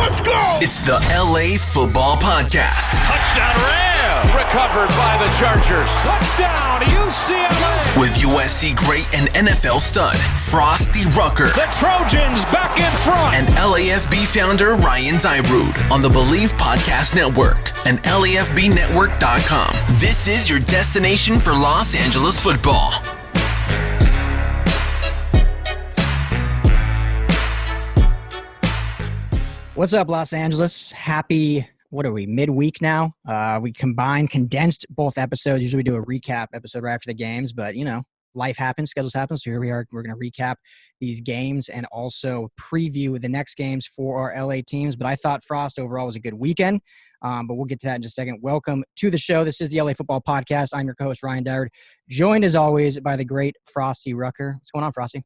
Let's go! It's the LA Football Podcast. Touchdown Ram! Recovered by the Chargers. Touchdown UCLA! With USC great and NFL stud, Frostee Rucker. The Trojans back in front! And LAFB founder Ryan Dyrud on the Believe Podcast Network and LAFBnetwork.com. This is your destination for Los Angeles football. What's up, Los Angeles? Happy, midweek now? We condensed both episodes. Usually we do a recap episode right after the games, but, life happens, schedules happen. So here we are. We're going to recap these games and also preview the next games for our LA teams. But I thought Frost overall was a good weekend, but we'll get to that in just a second. Welcome to the show. This is the LA Football Podcast. I'm your co-host, Ryan Dyrud, joined as always by the great Frostee Rucker. What's going on, Frostee?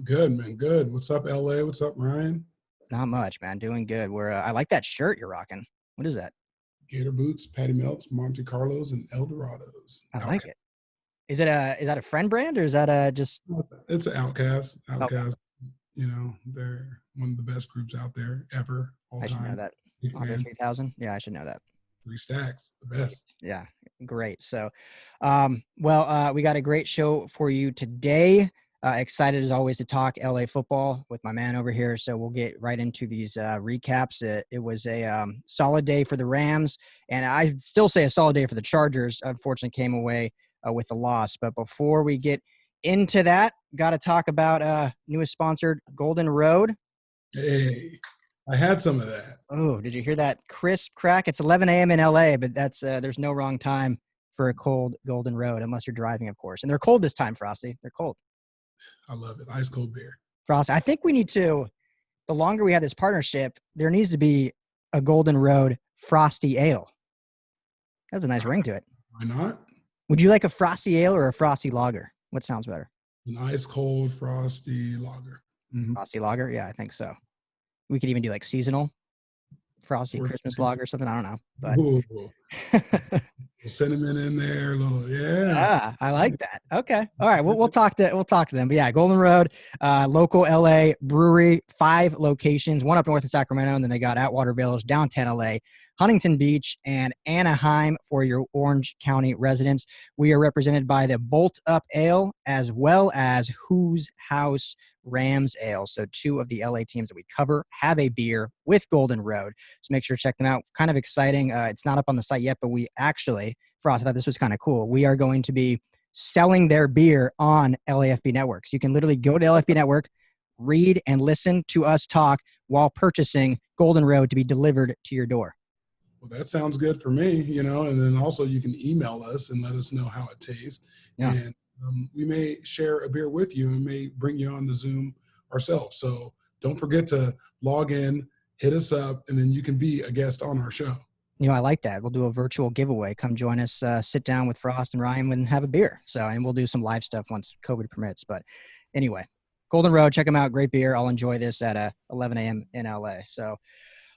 Good, man. Good. What's up, LA? What's up, Ryan? Not much, man. Doing good. I like that shirt you're rocking. What is that? Gator Boots, Patty Melts, Monte Carlos, and Eldorados. I like it. Is that a friend brand or is that just? It's an Outcast. Okay. They're one of the best groups out there ever. I should know that. Under 3,000. Yeah, I should know that. 3 stacks, the best. Yeah, great. So, we got a great show for you today. Excited as always to talk LA football with my man over here. So we'll get right into these recaps. It was a solid day for the Rams, and I still say a solid day for the Chargers. Unfortunately, came away with a loss. But before we get into that, got to talk about newest sponsor, Golden Road. Hey, I had some of that. Oh, did you hear that crisp crack? It's 11 a.m. in LA, but that's there's no wrong time for a cold Golden Road, unless you're driving, of course. And they're cold this time, Frosty. They're cold. I love it. Ice cold beer. Frost, I think we need to, the longer we have this partnership, there needs to be a Golden Road Frosty Ale. That's a nice ring to it. Why not? Would you like a Frosty Ale or a Frosty Lager? What sounds better? An ice cold Frosty Lager. Mm-hmm. Frosty Lager? Yeah, I think so. We could even do like seasonal Frosty Christmas Lager or something. I don't know. But cinnamon in there, a little, yeah. Yeah, I like that. Okay. All right. We'll talk to them. But yeah, Golden Road, local LA brewery, 5 locations, one up north of Sacramento, and then they got Atwater Village, downtown LA, Huntington Beach, and Anaheim for your Orange County residents. We are represented by the Bolt Up Ale as well as Who's House Rams Ale. So 2 of the LA teams that we cover have a beer with Golden Road. So make sure to check them out. Kind of exciting. It's not up on the site yet, but we actually, Frost, I thought this was kind of cool. We are going to be selling their beer on LAFB Network. So you can literally go to LAFB Network, read and listen to us talk while purchasing Golden Road to be delivered to your door. Well, that sounds good for me, and then also you can email us and let us know how it tastes. Yeah. And we may share a beer with you and may bring you on the Zoom ourselves. So don't forget to log in, hit us up, and then you can be a guest on our show. I like that. We'll do a virtual giveaway. Come join us, sit down with Frost and Ryan and have a beer. And we'll do some live stuff once COVID permits. But anyway, Golden Road, check them out. Great beer. I'll enjoy this at 11 a.m. in LA. So,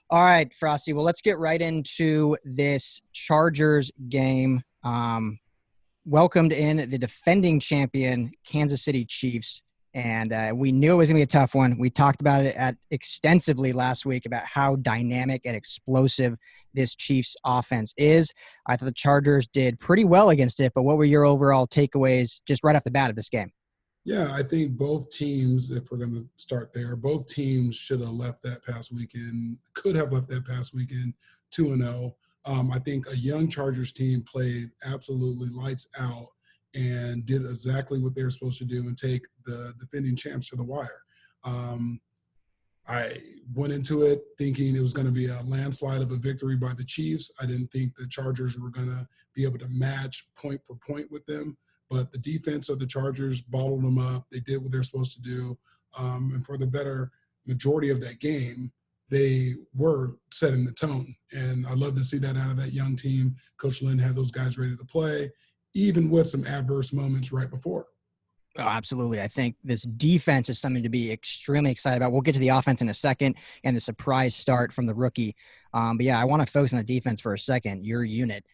all right, Frosty. Well, let's get right into this Chargers game. Welcomed in the defending champion Kansas City Chiefs. And we knew it was going to be a tough one. We talked about it extensively last week about how dynamic and explosive this Chiefs offense is. I thought the Chargers did pretty well against it, but what were your overall takeaways just right off the bat of this game? Yeah, I think both teams, if we're going to start there, both teams should have left that past weekend, could have left that past weekend 2-0. I think a young Chargers team played absolutely lights out and did exactly what they were supposed to do and take the defending champs to the wire. I went into it thinking it was going to be a landslide of a victory by the Chiefs. I didn't think the Chargers were going to be able to match point for point with them, but the defense of the Chargers bottled them up. They did what they're supposed to do. And for the better majority of that game, they were setting the tone. And I love to see that out of that young team. Coach Lynn had those guys ready to play, even with some adverse moments right before. Oh, absolutely. I think this defense is something to be extremely excited about. We'll get to the offense in a second and the surprise start from the rookie. But yeah, I want to focus on the defense for a second, your unit.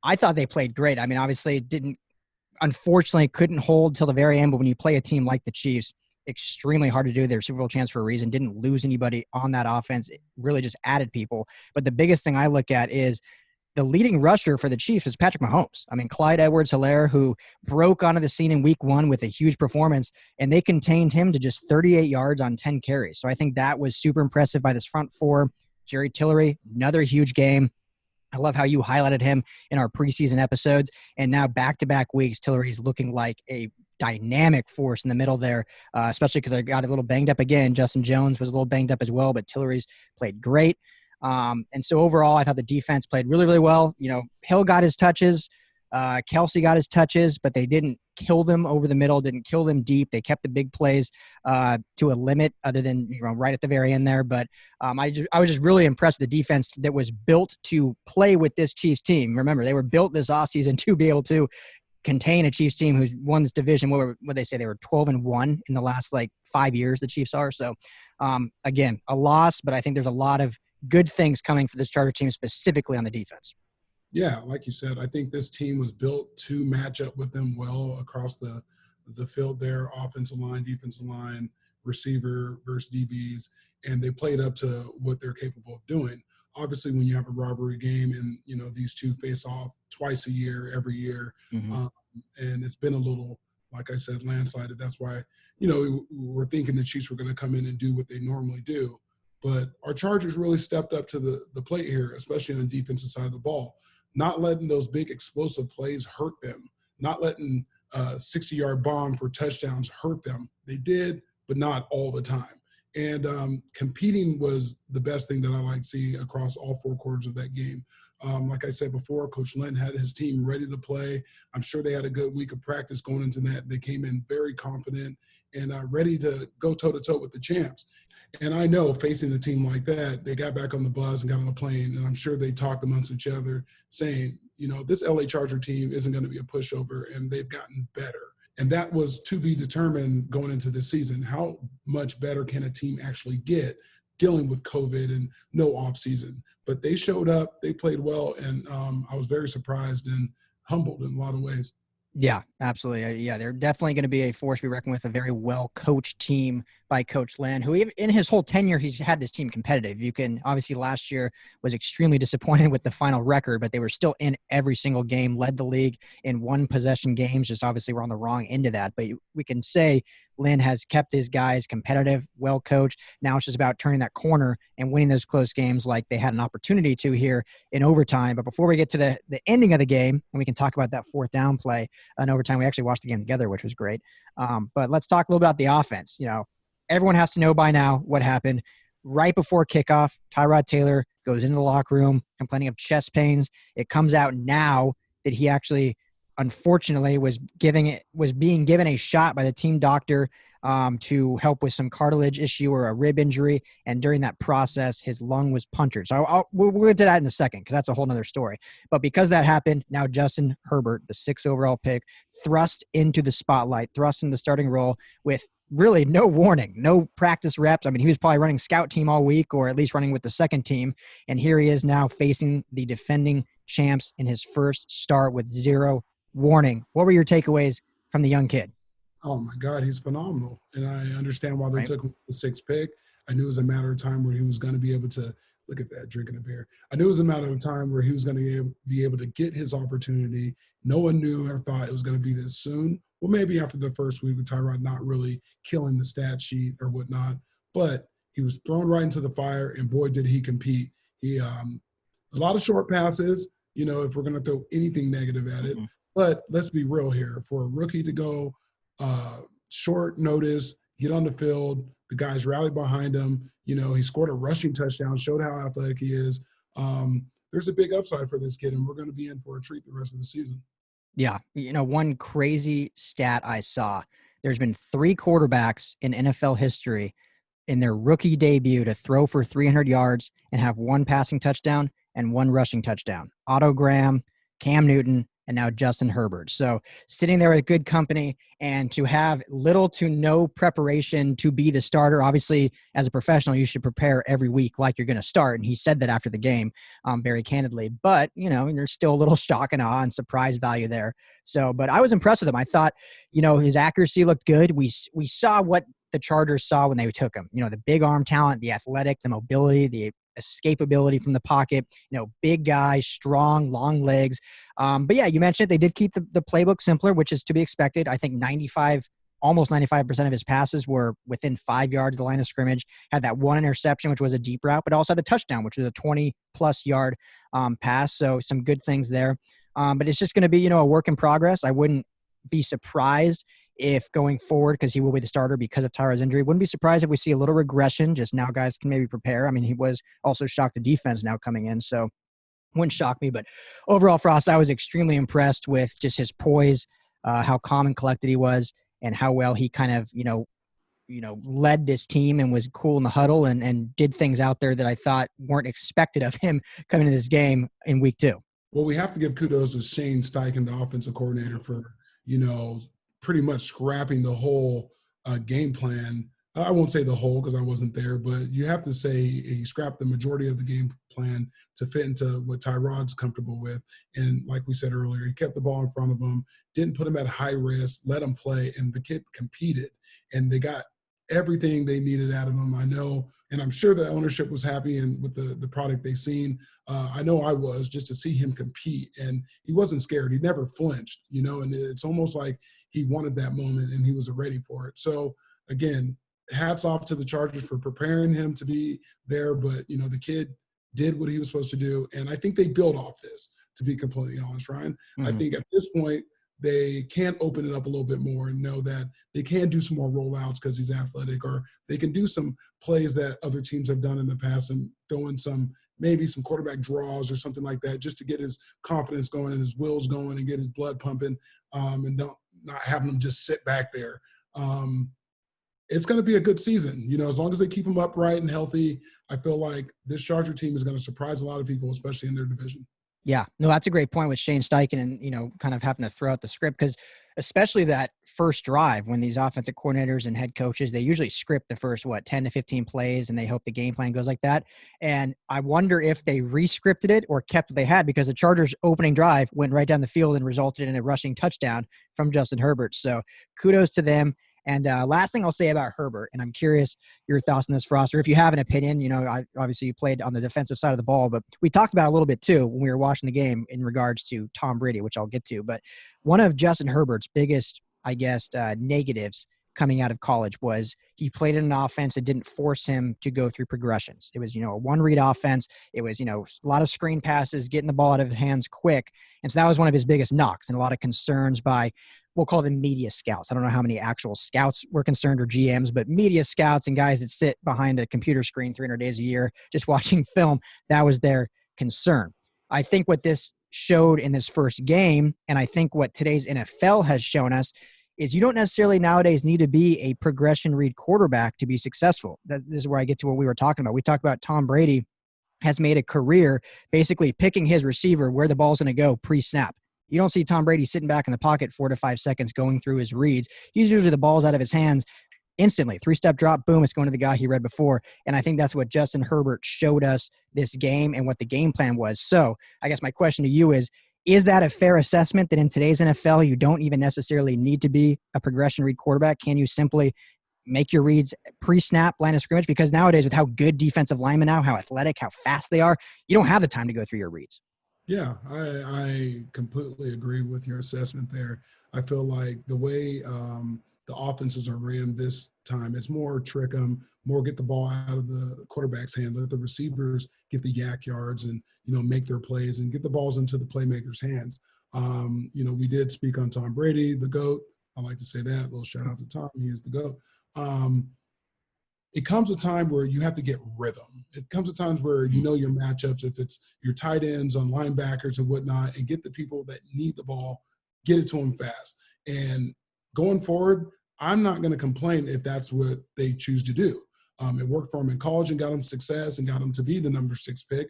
I thought they played great. I mean, obviously it unfortunately couldn't hold till the very end, but when you play a team like the Chiefs, extremely hard to do. Their Super Bowl chance for a reason. Didn't lose anybody on that offense. It really just added people. But the biggest thing I look at is the leading rusher for the Chiefs was Patrick Mahomes. I mean, Clyde Edwards-Helaire, who broke onto the scene in week 1 with a huge performance, and they contained him to just 38 yards on 10 carries. So I think that was super impressive by this front four. Jerry Tillery, another huge game. I love how you highlighted him in our preseason episodes. And now back-to-back weeks, Tillery's looking like a dynamic force in the middle there, especially because I got a little banged up again. Justin Jones was a little banged up as well, but Tillery's played great. And so overall, I thought the defense played really, really well. You know, Hill got his touches. Kelsey got his touches, but they didn't kill them over the middle, didn't kill them deep. They kept the big plays to a limit other than, you know, right at the very end there. But I was just really impressed with the defense that was built to play with this Chiefs team. Remember, they were built this offseason to be able to contain a Chiefs team who's won this division. What they say? They were 12-1 in the last 5 years, the Chiefs are. So again, a loss, but I think there's a lot of good things coming for this Charger team, specifically on the defense. Yeah, like you said, I think this team was built to match up with them well across the field there, offensive line, defensive line, receiver versus DBs, and they played up to what they're capable of doing. Obviously, when you have a rivalry game and, you know, these two face off twice a year, every year, and it's been a little, like I said, landslided. That's why, you know, we're thinking the Chiefs were going to come in and do what they normally do. But our Chargers really stepped up to the plate here, especially on the defensive side of the ball, not letting those big explosive plays hurt them, not letting 60-yard bomb for touchdowns hurt them. They did, but not all the time. And competing was the best thing that I like seeing across all 4 quarters of that game. Like I said before, Coach Lynn had his team ready to play. I'm sure they had a good week of practice going into that. They came in very confident and ready to go toe-to-toe with the champs. And I know facing a team like that, they got back on the bus and got on the plane, and I'm sure they talked amongst each other saying, you know, this LA Charger team isn't going to be a pushover, and they've gotten better. And that was to be determined going into the season. How much better can a team actually get dealing with COVID and no offseason? But they showed up, they played well, and I was very surprised and humbled in a lot of ways. Yeah, absolutely. Yeah, they're definitely going to be a force to be reckoned with, a very well-coached team by Coach Lynn, who in his whole tenure, he's had this team competitive. You can obviously last year was extremely disappointed with the final record, but they were still in every single game, led the league in one-possession games. Just obviously we're on the wrong end of that. But we can say Lynn has kept his guys competitive, well-coached. Now it's just about turning that corner and winning those close games like they had an opportunity to here in overtime. But before we get to the ending of the game, and we can talk about that 4th down play in overtime, we actually watched the game together, which was great. But let's talk a little about the offense. You know, everyone has to know by now what happened. Right before kickoff, Tyrod Taylor goes into the locker room complaining of chest pains. It comes out now that he actually, unfortunately, was being given a shot by the team doctor to help with some cartilage issue or a rib injury. And during that process, his lung was punctured. So we'll get to that in a second because that's a whole nother story. But because that happened, now Justin Herbert, the 6th overall pick, thrust into the spotlight, thrust into the starting role with really no warning, no practice reps. I mean, he was probably running scout team all week or at least running with the second team. And here he is now facing the defending champs in his first start with 0 warning. What were your takeaways from the young kid? Oh, my God, he's phenomenal. And I understand why they took him the 6th pick. I knew it was a matter of time where he was going to be able to – look at that, drinking a beer. I knew it was a matter of time where he was going to be able to get his opportunity. No one knew or thought it was going to be this soon. Well, maybe after the first week with Tyrod not really killing the stat sheet or whatnot. But he was thrown right into the fire, and boy, did he compete. He a lot of short passes, you know, if we're going to throw anything negative at it. But let's be real here. For a rookie to go short notice, get on the field, the guys rallied behind him. You know, he scored a rushing touchdown, showed how athletic he is. There's a big upside for this kid, and we're going to be in for a treat the rest of the season. Yeah. You know, one crazy stat I saw, there's been 3 quarterbacks in NFL history in their rookie debut to throw for 300 yards and have 1 passing touchdown and 1 rushing touchdown. Otto Graham, Cam Newton, and now Justin Herbert. So sitting there with good company and to have little to no preparation to be the starter. Obviously, as a professional, you should prepare every week like you're going to start. And he said that after the game, very candidly. But, you know, there's still a little shock and awe and surprise value there. So, but I was impressed with him. I thought, you know, his accuracy looked good. We saw what the Chargers saw when they took him. You know, the big arm talent, the athletic, the mobility, the escapability from the pocket, you know, big guy, strong, long legs. But yeah, you mentioned they did keep the playbook simpler, which is to be expected. I think almost 95% of his passes were within 5 yards of the line of scrimmage. Had that one interception, which was a deep route, but also had the touchdown, which was a 20-plus yard pass. So some good things there. But it's just going to be, you know, a work in progress. I wouldn't be surprised if going forward, because he will be the starter because of Tyrod's injury, wouldn't be surprised if we see a little regression. Just now guys can maybe prepare. I mean, he was also shocked the defense now coming in. So wouldn't shock me. But overall, Frost, I was extremely impressed with just his poise, how calm and collected he was, and how well he kind of, you know, led this team and was cool in the huddle and did things out there that I thought weren't expected of him coming into this game in week 2. Well, we have to give kudos to Shane Steichen, the offensive coordinator, for, you know, pretty much scrapping the whole game plan. I won't say the whole because I wasn't there, but you have to say he scrapped the majority of the game plan to fit into what Tyrod's comfortable with. And like we said earlier, he kept the ball in front of him, didn't put him at high risk, let him play, and the kid competed. And they got everything they needed out of him. I know, and I'm sure the ownership was happy and with the product they've seen. I know I was, just to see him compete. And he wasn't scared. He never flinched, you know, and it's almost like he wanted that moment and he was ready for it. So, again, hats off to the Chargers for preparing him to be there. But, you know, the kid did what he was supposed to do. And I think they build off this, to be completely honest, Ryan. Mm-hmm. I think at this point, they can open it up a little bit more and know that they can do some more rollouts because he's athletic, or they can do some plays that other teams have done in the past and throw in maybe some quarterback draws or something like that, just to get his confidence going and his wills going and get his blood pumping, and not having him just sit back there. It's going to be a good season. You know, as long as they keep him upright and healthy, I feel like this Charger team is going to surprise a lot of people, especially in their division. Yeah, no, that's a great point with Shane Steichen and, you know, kind of having to throw out the script, because especially that first drive when these offensive coordinators and head coaches, they usually script the first, 10 to 15 plays, and they hope the game plan goes like that. And I wonder if they re-scripted it or kept what they had, because the Chargers' opening drive went right down the field and resulted in a rushing touchdown from Justin Herbert. So kudos to them. And last thing I'll say about Herbert, and I'm curious your thoughts on this, Frost, or if you have an opinion. You know, obviously you played on the defensive side of the ball, but we talked about it a little bit too when we were watching the game in regards to Tom Brady, which I'll get to. But one of Justin Herbert's biggest, I guess, negatives coming out of college was he played in an offense that didn't force him to go through progressions. It was, you know, a one-read offense. It was, you know, a lot of screen passes, getting the ball out of his hands quick. And so that was one of his biggest knocks, and a lot of concerns by, we'll call them media scouts. I don't know how many actual scouts were concerned, or GMs, but media scouts and guys that sit behind a computer screen 300 days a year just watching film, that was their concern. I think what this showed in this first game, and I think what today's NFL has shown us, is you don't necessarily nowadays need to be a progression read quarterback to be successful. This is where I get to what we were talking about. We talked about Tom Brady has made a career basically picking his receiver where the ball's going to go pre-snap. You don't see Tom Brady sitting back in the pocket 4 to 5 seconds going through his reads. He's usually the ball's out of his hands instantly. 3-step drop, boom, it's going to the guy he read before. And I think that's what Justin Herbert showed us this game and what the game plan was. So I guess my question to you is that a fair assessment that in today's NFL, you don't even necessarily need to be a progression read quarterback? Can you simply make your reads pre-snap, line of scrimmage? Because nowadays, with how good defensive linemen now, how athletic, how fast they are, you don't have the time to go through your reads. Yeah, I completely agree with your assessment there. I feel like the way the offenses are ran this time, it's more trick them, more get the ball out of the quarterback's hand, let the receivers get the yak yards and, you know, make their plays and get the balls into the playmakers' hands. You know, we did speak on Tom Brady, the GOAT. I like to say that. A little shout out to Tom. He is the GOAT. It comes a time where you have to get rhythm. It comes a times where you know your matchups, if it's your tight ends on linebackers and whatnot, and get the people that need the ball, get it to them fast. And going forward, I'm not going to complain if that's what they choose to do. It worked for him in college and got him success and got him to be the number 6 pick.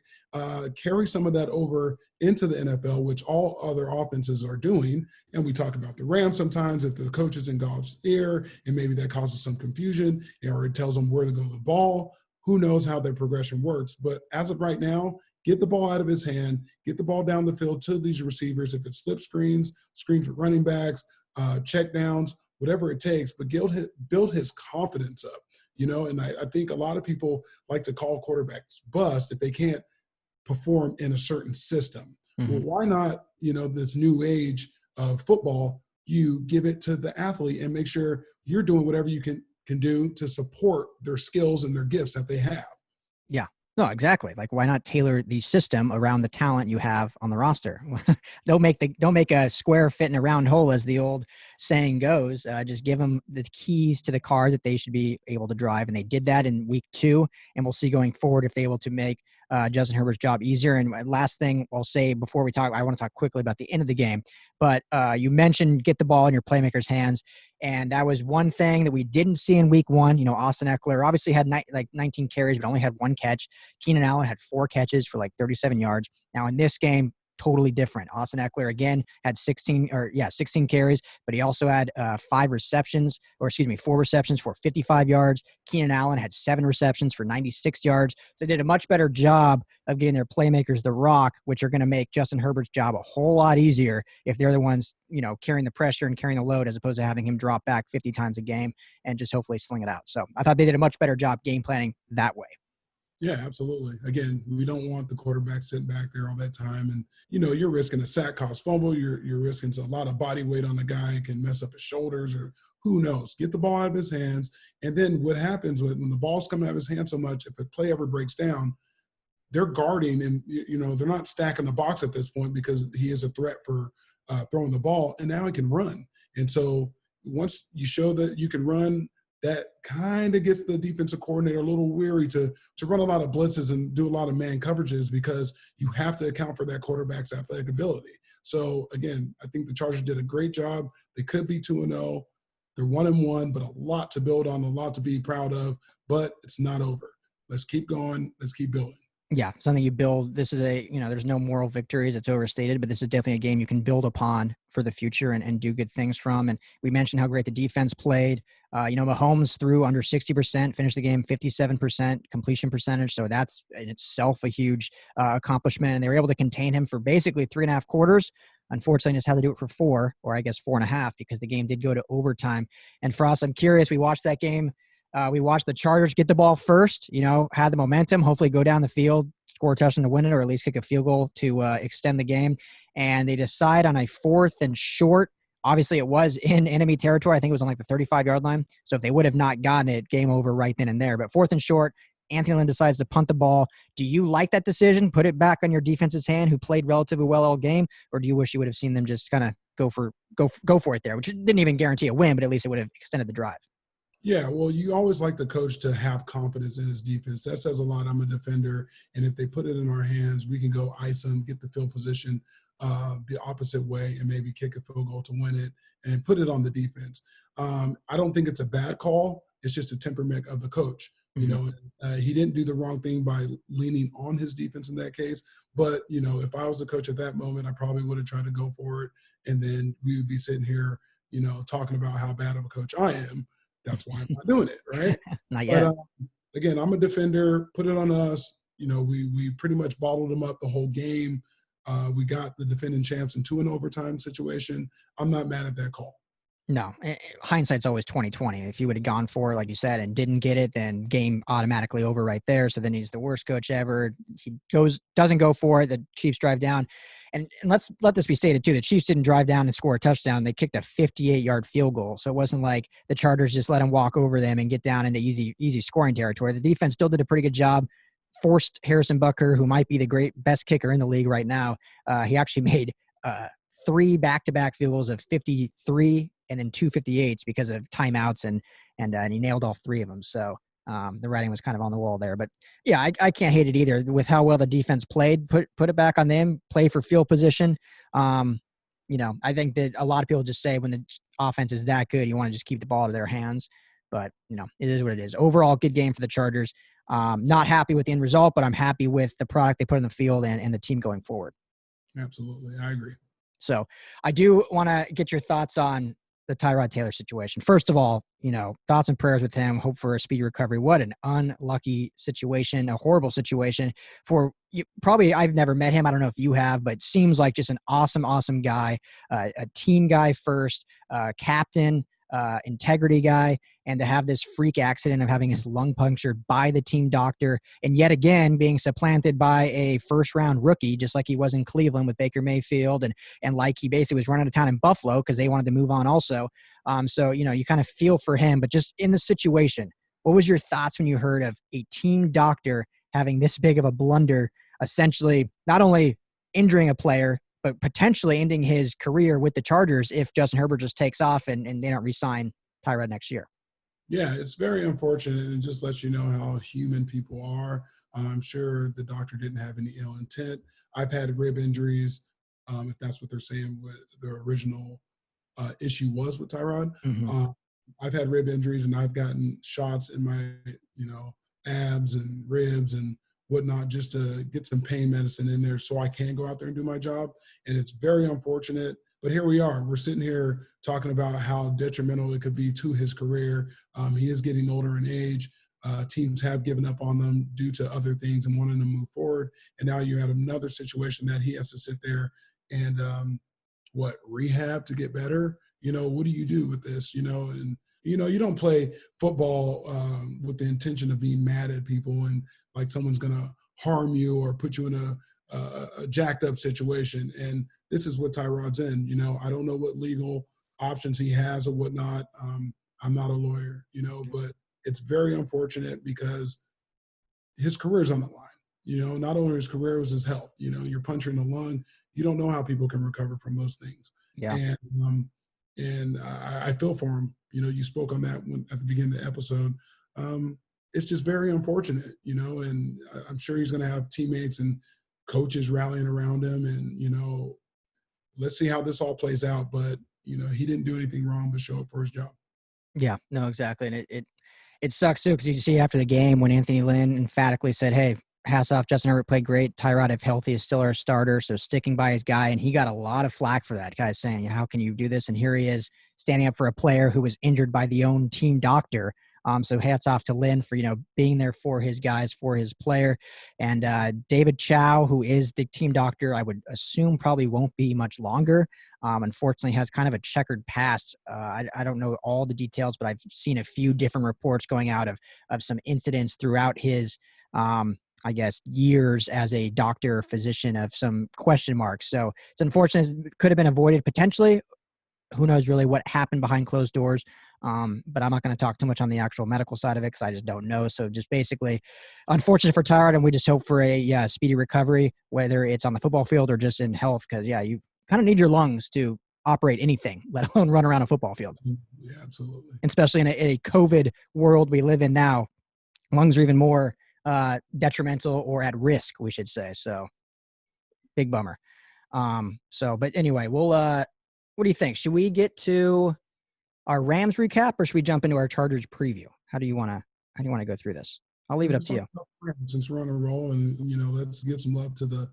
Carry some of that over into the NFL, which all other offenses are doing. And we talk about the Rams sometimes, if the coach is in Goff's ear and maybe that causes some confusion, or it tells them where to go with the ball. Who knows how their progression works. But as of right now, get the ball out of his hand, get the ball down the field to these receivers. If it's slip screens with running backs, check downs, whatever it takes, but build his confidence up, and I think a lot of people like to call quarterbacks bust if they can't perform in a certain system. Mm-hmm. Well, why not, this new age of football, you give it to the athlete and make sure you're doing whatever you can do to support their skills and their gifts that they have. Yeah. No, exactly. Like, why not tailor the system around the talent you have on the roster? Don't make a square fit in a round hole, as the old saying goes. Just give them the keys to the car that they should be able to drive, and they did that in week 2. And we'll see going forward if they're able to make Justin Herbert's job easier. And last thing I'll say before we talk, I want to talk quickly about the end of the game. But you mentioned get the ball in your playmakers' hands. And that was one thing that we didn't see in week 1. Austin Eckler obviously had 19 carries, but only had 1 catch. Keenan Allen had 4 catches for 37 yards. Now in this game, totally different. Austin Eckler again had 16 carries, but he also had 4 receptions for 55 yards. Keenan Allen had 7 receptions for 96 yards. So they did a much better job of getting their playmakers the rock, which are going to make Justin Herbert's job a whole lot easier if they're the ones, carrying the pressure and carrying the load, as opposed to having him drop back 50 times a game and just hopefully sling it out. So I thought they did a much better job game planning that way. Yeah, absolutely. Again, we don't want the quarterback sitting back there all that time. And, you're risking a sack, cost fumble. You're risking a lot of body weight on the guy. It can mess up his shoulders, or who knows. Get the ball out of his hands. And then what happens when the ball's coming out of his hand so much, if a play ever breaks down, they're guarding and, they're not stacking the box at this point because he is a threat for throwing the ball. And now he can run. And so once you show that you can run, that kind of gets the defensive coordinator a little weary to run a lot of blitzes and do a lot of man coverages, because you have to account for that quarterback's athletic ability. So, again, I think the Chargers did a great job. They could be 2-0. They're 1-1, but a lot to build on, a lot to be proud of, but it's not over. Let's keep going. Let's keep building. Yeah, something you build. This is there's no moral victories. It's overstated, but this is definitely a game you can build upon for the future and do good things from. And we mentioned how great the defense played. Mahomes threw under 60%, finished the game 57% completion percentage. So that's in itself a huge accomplishment. And they were able to contain him for basically 3.5 quarters. Unfortunately, just had to do it for 4, or I guess 4.5, because the game did go to overtime. And Frost, I'm curious, we watched that game. We watched the Chargers get the ball first, had the momentum, hopefully go down the field, score a touchdown to win it, or at least kick a field goal to extend the game. And they decide on a 4th and short. Obviously, it was in enemy territory. I think it was on the 35-yard line. So if they would have not gotten it, game over right then and there. But 4th and short, Anthony Lynn decides to punt the ball. Do you like that decision? Put it back on your defense's hand, who played relatively well all game? Or do you wish you would have seen them just kind of go for it there, which didn't even guarantee a win, but at least it would have extended the drive? Yeah, well, you always like the coach to have confidence in his defense. That says a lot. I'm a defender, and if they put it in our hands, we can go ice them, get the field position the opposite way, and maybe kick a field goal to win it and put it on the defense. I don't think it's a bad call. It's just a temperament of the coach. He didn't do the wrong thing by leaning on his defense in that case. But, if I was the coach at that moment, I probably would have tried to go for it. And then we would be sitting here, talking about how bad of a coach I am. That's why I'm not doing it, right? Not yet. But, again, I'm a defender. Put it on us. We pretty much bottled them up the whole game. We got the defending champs into an overtime situation. I'm not mad at that call. No, hindsight's always 20/20. If you would have gone for it, like you said, and didn't get it, then game automatically over right there. So then he's the worst coach ever. He doesn't go for it. The Chiefs drive down. And let's let this be stated too. The Chiefs didn't drive down and score a touchdown. They kicked a 58-yard field goal. So it wasn't like the Chargers just let him walk over them and get down into easy scoring territory. The defense still did a pretty good job. Forced Harrison Butker, who might be the best kicker in the league right now. He actually made 3 back-to-back field goals of 53 and then 2 58s because of timeouts, and he nailed all 3 of them. So the writing was kind of on the wall there. But yeah, I can't hate it either with how well the defense played. Put it back on them. Play for field position. I think that a lot of people just say when the offense is that good, you want to just keep the ball out of their hands. But it is what it is. Overall, good game for the Chargers. Not happy with the end result, but I'm happy with the product they put in the field and the team going forward. Absolutely. I agree. So I do want to get your thoughts on the Tyrod Taylor situation. First of all, thoughts and prayers with him. Hope for a speedy recovery. What an unlucky situation, a horrible situation for you. Probably I've never met him. I don't know if you have, but seems like just an awesome guy, a team guy first, captain, integrity guy, and to have this freak accident of having his lung punctured by the team doctor, and yet again being supplanted by a first-round rookie, just like he was in Cleveland with Baker Mayfield, and like he basically was run out of town in Buffalo because they wanted to move on also. So, you kind of feel for him, but just in the situation, what was your thoughts when you heard of a team doctor having this big of a blunder, essentially not only injuring a player, but potentially ending his career with the Chargers if Justin Herbert just takes off and they don't re-sign Tyrod next year? Yeah, it's very unfortunate, and just lets you know how human people are. I'm sure the doctor didn't have any ill intent. I've had rib injuries, if that's what they're saying, what the original issue was with Tyrod. Mm-hmm. I've had rib injuries, and I've gotten shots in my, abs and ribs and whatnot just to get some pain medicine in there so I can go out there and do my job. And it's very unfortunate. But here we are. We're sitting here talking about how detrimental it could be to his career. He is getting older in age. Teams have given up on them due to other things and wanting to move forward. And now you have another situation that he has to sit there and rehab to get better. What do you do with this? And you don't play football with the intention of being mad at people and like someone's going to harm you or put you in a jacked up situation. And this is what Tyrod's in. I don't know what legal options he has or whatnot. I'm not a lawyer, but it's very unfortunate because his career's on the line. Not only his career, it was his health. You're puncturing the lung. You don't know how people can recover from those things. Yeah. And I feel for him. You spoke on that at the beginning of the episode. It's just very unfortunate, and I'm sure he's going to have teammates and coaches rallying around him. And, let's see how this all plays out. But, he didn't do anything wrong but show up for his job. Yeah, no, exactly. And it sucks too, because you see after the game when Anthony Lynn emphatically said, hey, hats off, Justin Herbert played great. Tyrod, if healthy, is still our starter, so sticking by his guy. And he got a lot of flack for that. Guys saying, how can you do this? And here he is standing up for a player who was injured by the own team doctor. So hats off to Lynn for, being there for his guys, for his player. And David Chow, who is the team doctor, I would assume probably won't be much longer. Unfortunately, has kind of a checkered past. I don't know all the details, but I've seen a few different reports going out of some incidents throughout his years as a doctor or physician of some question marks. So it's unfortunate. It could have been avoided potentially. Who knows really what happened behind closed doors. But I'm not going to talk too much on the actual medical side of it because I just don't know. So just basically unfortunate for Tyrod, and we just hope for a speedy recovery, whether it's on the football field or just in health. Because, you kind of need your lungs to operate anything, let alone run around a football field. Yeah, absolutely. Especially in a COVID world we live in now, lungs are even more detrimental or at risk, we should say. So big bummer. But anyway, we'll what do you think? Should we get to our Rams recap or should we jump into our Chargers preview? How do you want to go through this? I'll leave it up to you. Since we're on a roll, and let's give some love to the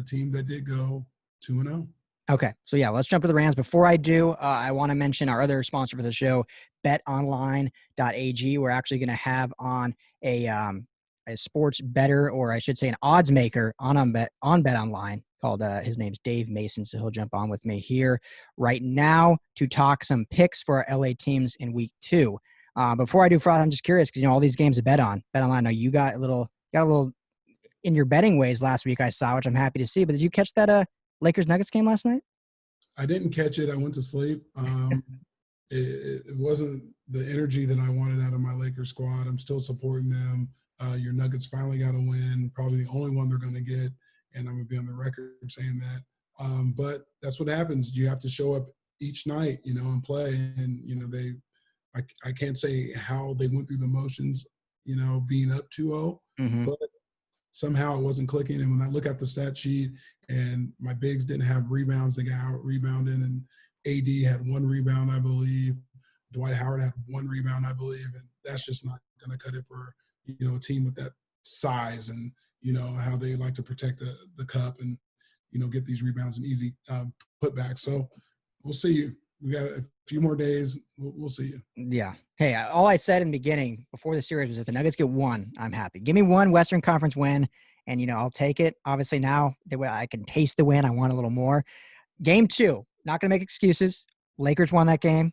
team that did go 2-0. Okay, so let's jump to the Rams. Before I do, I want to mention our other sponsor for the show, betonline.ag. We're actually going to have on a sports bettor, or I should say an odds maker on BetOnline called, his name's Dave Mason, so he'll jump on with me here right now to talk some picks for our LA teams in week 2. Before I do, Frost, I'm just curious because, all these games to bet on. BetOnline, now you got a little in your betting ways last week I saw, which I'm happy to see, but did you catch that Lakers-Nuggets game last night? I didn't catch it. I went to sleep. It wasn't the energy that I wanted out of my Lakers squad. I'm still supporting them. Your Nuggets finally got a win, probably the only one they're going to get, and I'm going to be on the record saying that. But that's what happens. You have to show up each night, and play. And, I can't say how they went through the motions, being up 2-0, but somehow it wasn't clicking. And when I look at the stat sheet and my bigs didn't have rebounds, they got out rebounded, and AD had 1 rebound, I believe. Dwight Howard had 1 rebound, I believe. And that's just not going to cut it for, a team with that size and, how they like to protect the cup and, get these rebounds and easy putbacks. So we'll see you. We got a few more days. We'll see you. Yeah. Hey, all I said in the beginning before the series was if the Nuggets get 1, I'm happy. Give me 1 Western Conference win, and, I'll take it. Obviously now the way I can taste the win, I want a little more. Game 2, not going to make excuses. Lakers won that game.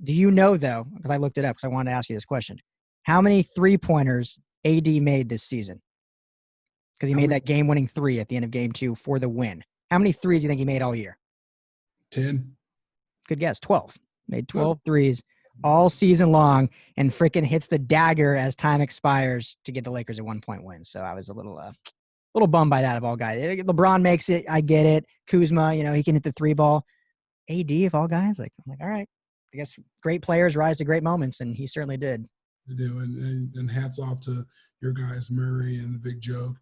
Do you know, though, because I looked it up because I wanted to ask you this question, how many three-pointers AD made this season? Because he made that game-winning three at the end of game 2 for the win. How many threes do you think he made all year? 10. Good guess. 12. Made 12 threes all season long and freaking hits the dagger as time expires to get the Lakers a 1-point win. So I was a little bummed by that of all guys. LeBron makes it. I get it. Kuzma, he can hit the three ball. AD of all guys, I'm like, all right. I guess great players rise to great moments, and he certainly did. They do, and hats off to your guys, Murray and the Big Joke.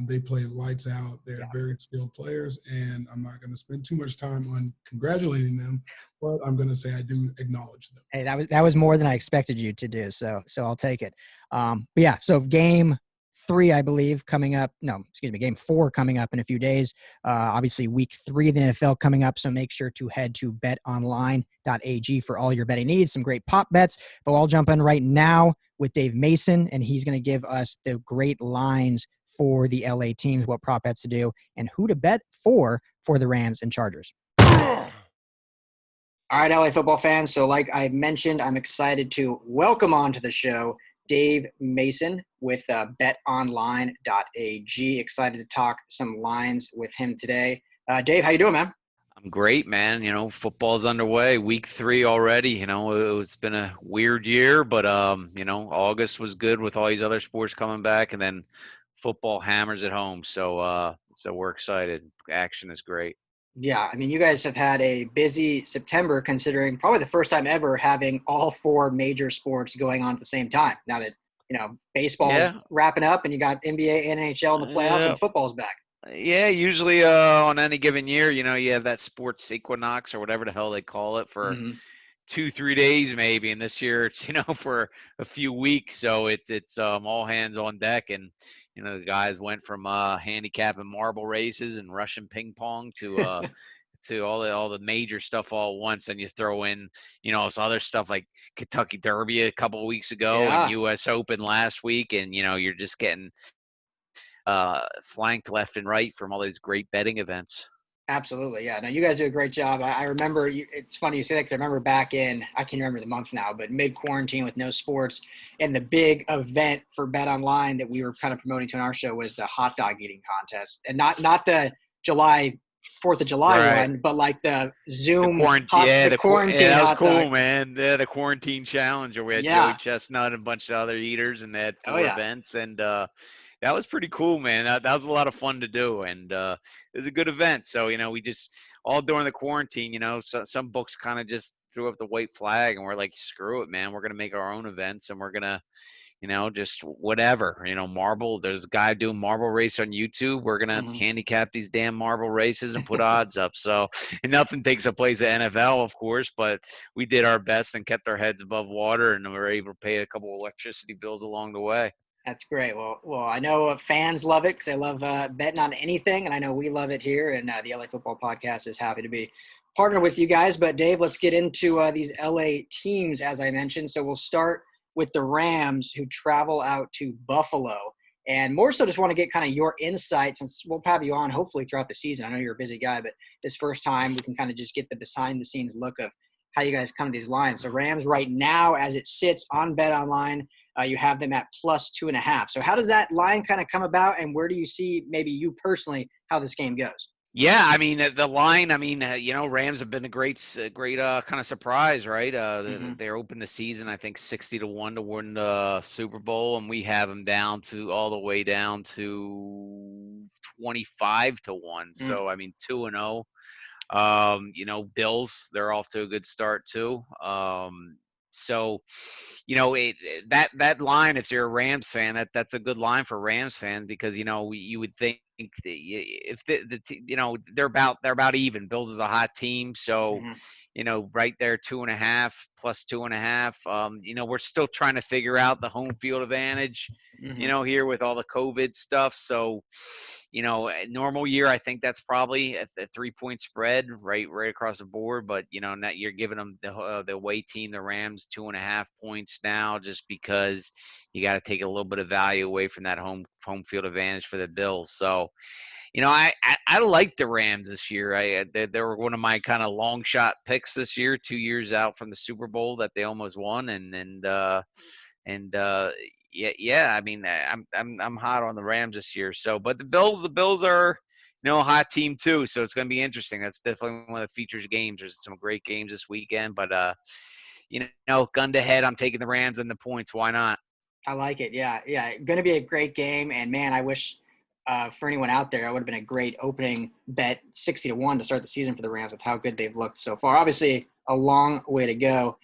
They play lights out. They're very skilled players, and I'm not going to spend too much time on congratulating them, but I'm going to say I do acknowledge them. Hey, that was more than I expected you to do, so I'll take it. But yeah, so game 3, I believe, coming up. No, excuse me, game 4 coming up in a few days. Obviously, week 3 of the NFL coming up, so make sure to head to betonline.ag for all your betting needs. Some great pop bets, but I'll jump in right now with Dave Mason, and he's going to give us the great lines for the LA teams, what prop bets to do, and who to bet for the Rams and Chargers. All right, LA football fans. So like I mentioned, I'm excited to welcome onto the show Dave Mason with betonline.ag. Excited to talk some lines with him today. Dave, how you doing, man? I'm great, man. Football's underway. Week 3 already. It's been a weird year, but August was good with all these other sports coming back, and then football hammers at home. So we're excited. Action is great. Yeah, I mean, you guys have had a busy September, considering probably the first time ever having all 4 major sports going on at the same time. Now that baseball's wrapping up, and you got NBA and NHL in the playoffs, and football's back. Yeah, usually on any given year, you have that sports equinox or whatever the hell they call it for 2-3 days maybe, and this year it's for a few weeks, so it's all hands on deck. And the guys went from handicapping marble races and Russian ping pong to to all the major stuff all at once, and you throw in some other stuff like Kentucky Derby a couple of weeks ago and US Open last week, and you're just getting flanked left and right from all these great betting events. Absolutely, yeah. No, you guys do a great job. I remember it's funny you say that, because I remember back in, I can't remember the month now, but mid-quarantine with no sports, and the big event for Bet Online that we were kind of promoting to on our show was the hot dog eating contest. And not the 4th of July one, but like the Zoom the quarantine that was hot cool, dog. Man. Yeah, the quarantine challenge, where we had Joey Chestnut and a bunch of other eaters, and they had 4 events, and that was pretty cool, man. That was a lot of fun to do, and it was a good event. So, we just all during the quarantine, so some books kind of just threw up the white flag, and we're like, screw it, man. We're gonna make our own events, and we're gonna, just whatever. Marble. There's a guy doing marble race on YouTube. We're gonna handicap these damn marble races and put odds up. So, and nothing takes the place of NFL, of course, but we did our best and kept our heads above water, and we were able to pay a couple of electricity bills along the way. That's great. Well, I know fans love it because they love betting on anything, and I know we love it here. And the LA Football Podcast is happy to be partnered with you guys. But Dave, let's get into these LA teams, as I mentioned. So we'll start with the Rams, who travel out to Buffalo, and more so just want to get kind of your insight, since we'll have you on hopefully throughout the season. I know you're a busy guy, but this first time we can kind of just get the behind-the-scenes look of how you guys come to these lines. So Rams right now, as it sits on Bet Online, you have them at +2.5. So how does that line kind of come about, and where do you see, maybe you personally, how this game goes? Yeah, I mean, the line, Rams have been a great kind of surprise, right? They opened the season, I think, 60-1 to win the Super Bowl, and we have them all the way down to 25-1. So, 2-0. Bills, they're off to a good start too. So, that line, if you're a Rams fan, that's a good line for Rams fans, because you would think that if they're about even. Bills is a hot team, so right there 2.5 +2.5. We're still trying to figure out the home field advantage, here with all the COVID stuff. So, a normal year, I think that's probably a 3-point spread right across the board. But now you're giving them the away team, the Rams, 2.5 points now, just because you got to take a little bit of value away from that home field advantage for the Bills. So, So, I like the Rams this year. They were one of my kind of long shot picks this year, 2 years out from the Super Bowl that they almost won, yeah. I mean, I'm hot on the Rams this year. So, but the Bills are a hot team too. So it's going to be interesting. That's definitely one of the features games. There's some great games this weekend, but gun to head, I'm taking the Rams and the points. Why not? I like it. Yeah. Going to be a great game. And man, I wish for anyone out there, it would have been a great opening bet, 60-1 to start the season for the Rams with how good they've looked so far. Obviously, a long way to go.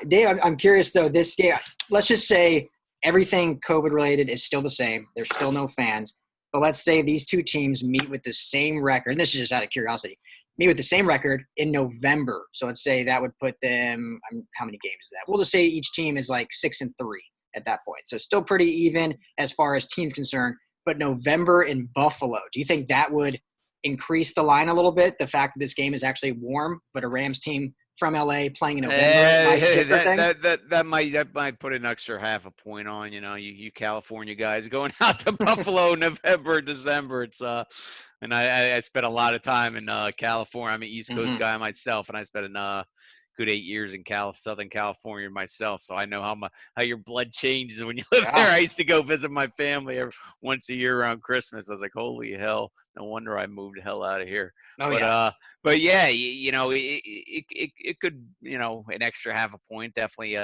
Dave, I'm curious though. This game, let's just say everything COVID related is still the same. There's still no fans. But let's say these two teams meet with the same record. And this is just out of curiosity. Meet with the same record in November. So let's say that would put them. How many games is that? We'll just say each team is like 6-3 at that point. So still pretty even as far as teams concerned. But November in Buffalo, do you think that would increase the line a little bit? The fact that this game is actually warm, but a Rams team from LA playing in November might differ things? That might put an extra half a point on. You California guys going out to Buffalo November, December. It's and I spent a lot of time in California. I'm an East Coast guy myself, and I spent a good 8 years in Southern California myself, so I know how your blood changes when you live there. I used to go visit my family once a year around Christmas. I was like, holy hell, no wonder I moved the hell out of here. But yeah, it could, an extra half a point, definitely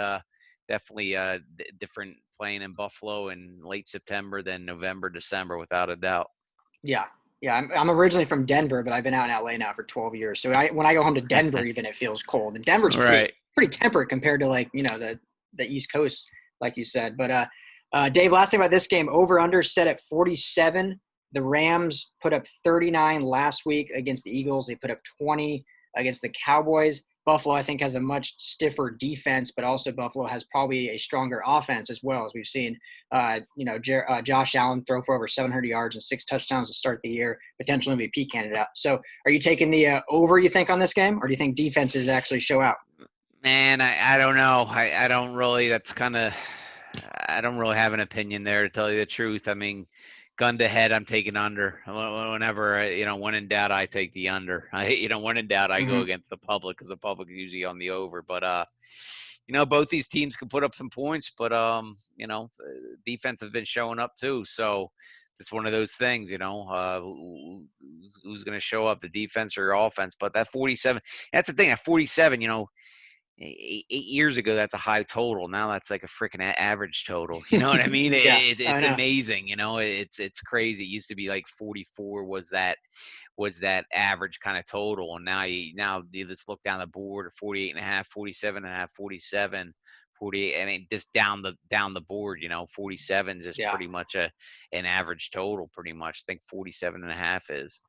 different playing in Buffalo in late September than November, December, without a doubt. Yeah. I'm originally from Denver, but I've been out in LA now for 12 years. So when I go home to Denver, even it feels cold. And Denver's pretty temperate compared to the East Coast, like you said. But Dave, last thing about this game, over under set at 47. The Rams put up 39 last week against the Eagles. They put up 20 against the Cowboys. Buffalo, I think, has a much stiffer defense, but also Buffalo has probably a stronger offense as well, as we've seen. Josh Allen throw for over 700 yards and 6 touchdowns to start the year, potential MVP candidate. So are you taking the over, you think, on this game, or do you think defenses actually show out? Man, I don't know. I don't really – I don't really have an opinion there, to tell you the truth. I mean – gun to head, I'm taking under. Whenever, when in doubt, I take the under. When in doubt, I go against the public, because the public is usually on the over. But, both these teams can put up some points, but, defense have been showing up too. So it's one of those things, who's going to show up, the defense or your offense. But that 47, that's the thing, at 47, 8 years ago, that's a high total. Now that's like a freaking average total. You know what I mean? It's amazing. It's crazy. It used to be like 44 was that average kind of total, and now you just look down the board, 48.5, 47.5, 47, 48. I mean, just down the board. 47 is just pretty much an average total. Pretty much, I think 47.5 is.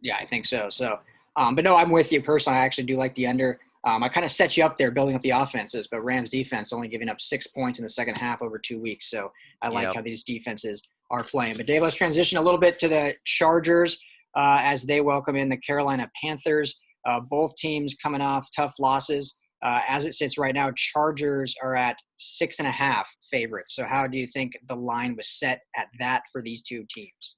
Yeah, I think so. So, but no, I'm with you personally. I actually do like the under. I kind of set you up there building up the offenses, but Rams defense only giving up 6 points in the second half over 2 weeks. So I like how these defenses are playing. But Dave, let's transition a little bit to the Chargers as they welcome in the Carolina Panthers. Both teams coming off tough losses. As it sits right now, Chargers are at 6.5 favorites. So how do you think the line was set at that for these two teams?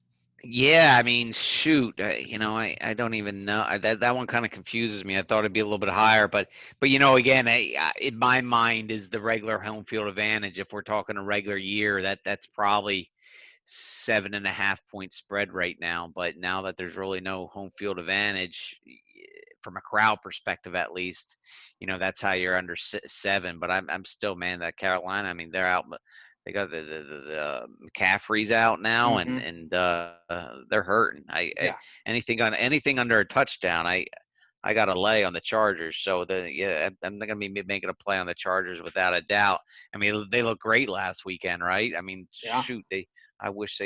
Yeah, I mean, shoot, I don't even know. That one kind of confuses me. I thought it'd be a little bit higher, but again, in my mind is the regular home field advantage. If we're talking a regular year, that's probably 7.5 point spread right now. But now that there's really no home field advantage from a crowd perspective, at least, that's how you're under 7. But I'm still, man, that Carolina. I mean, they're out. They got the McCaffrey's out now, and they're hurting. Anything under a touchdown, I got to lay on the Chargers. So I'm going to be making a play on the Chargers without a doubt. I mean, they look great last weekend, right? I mean, shoot, I wish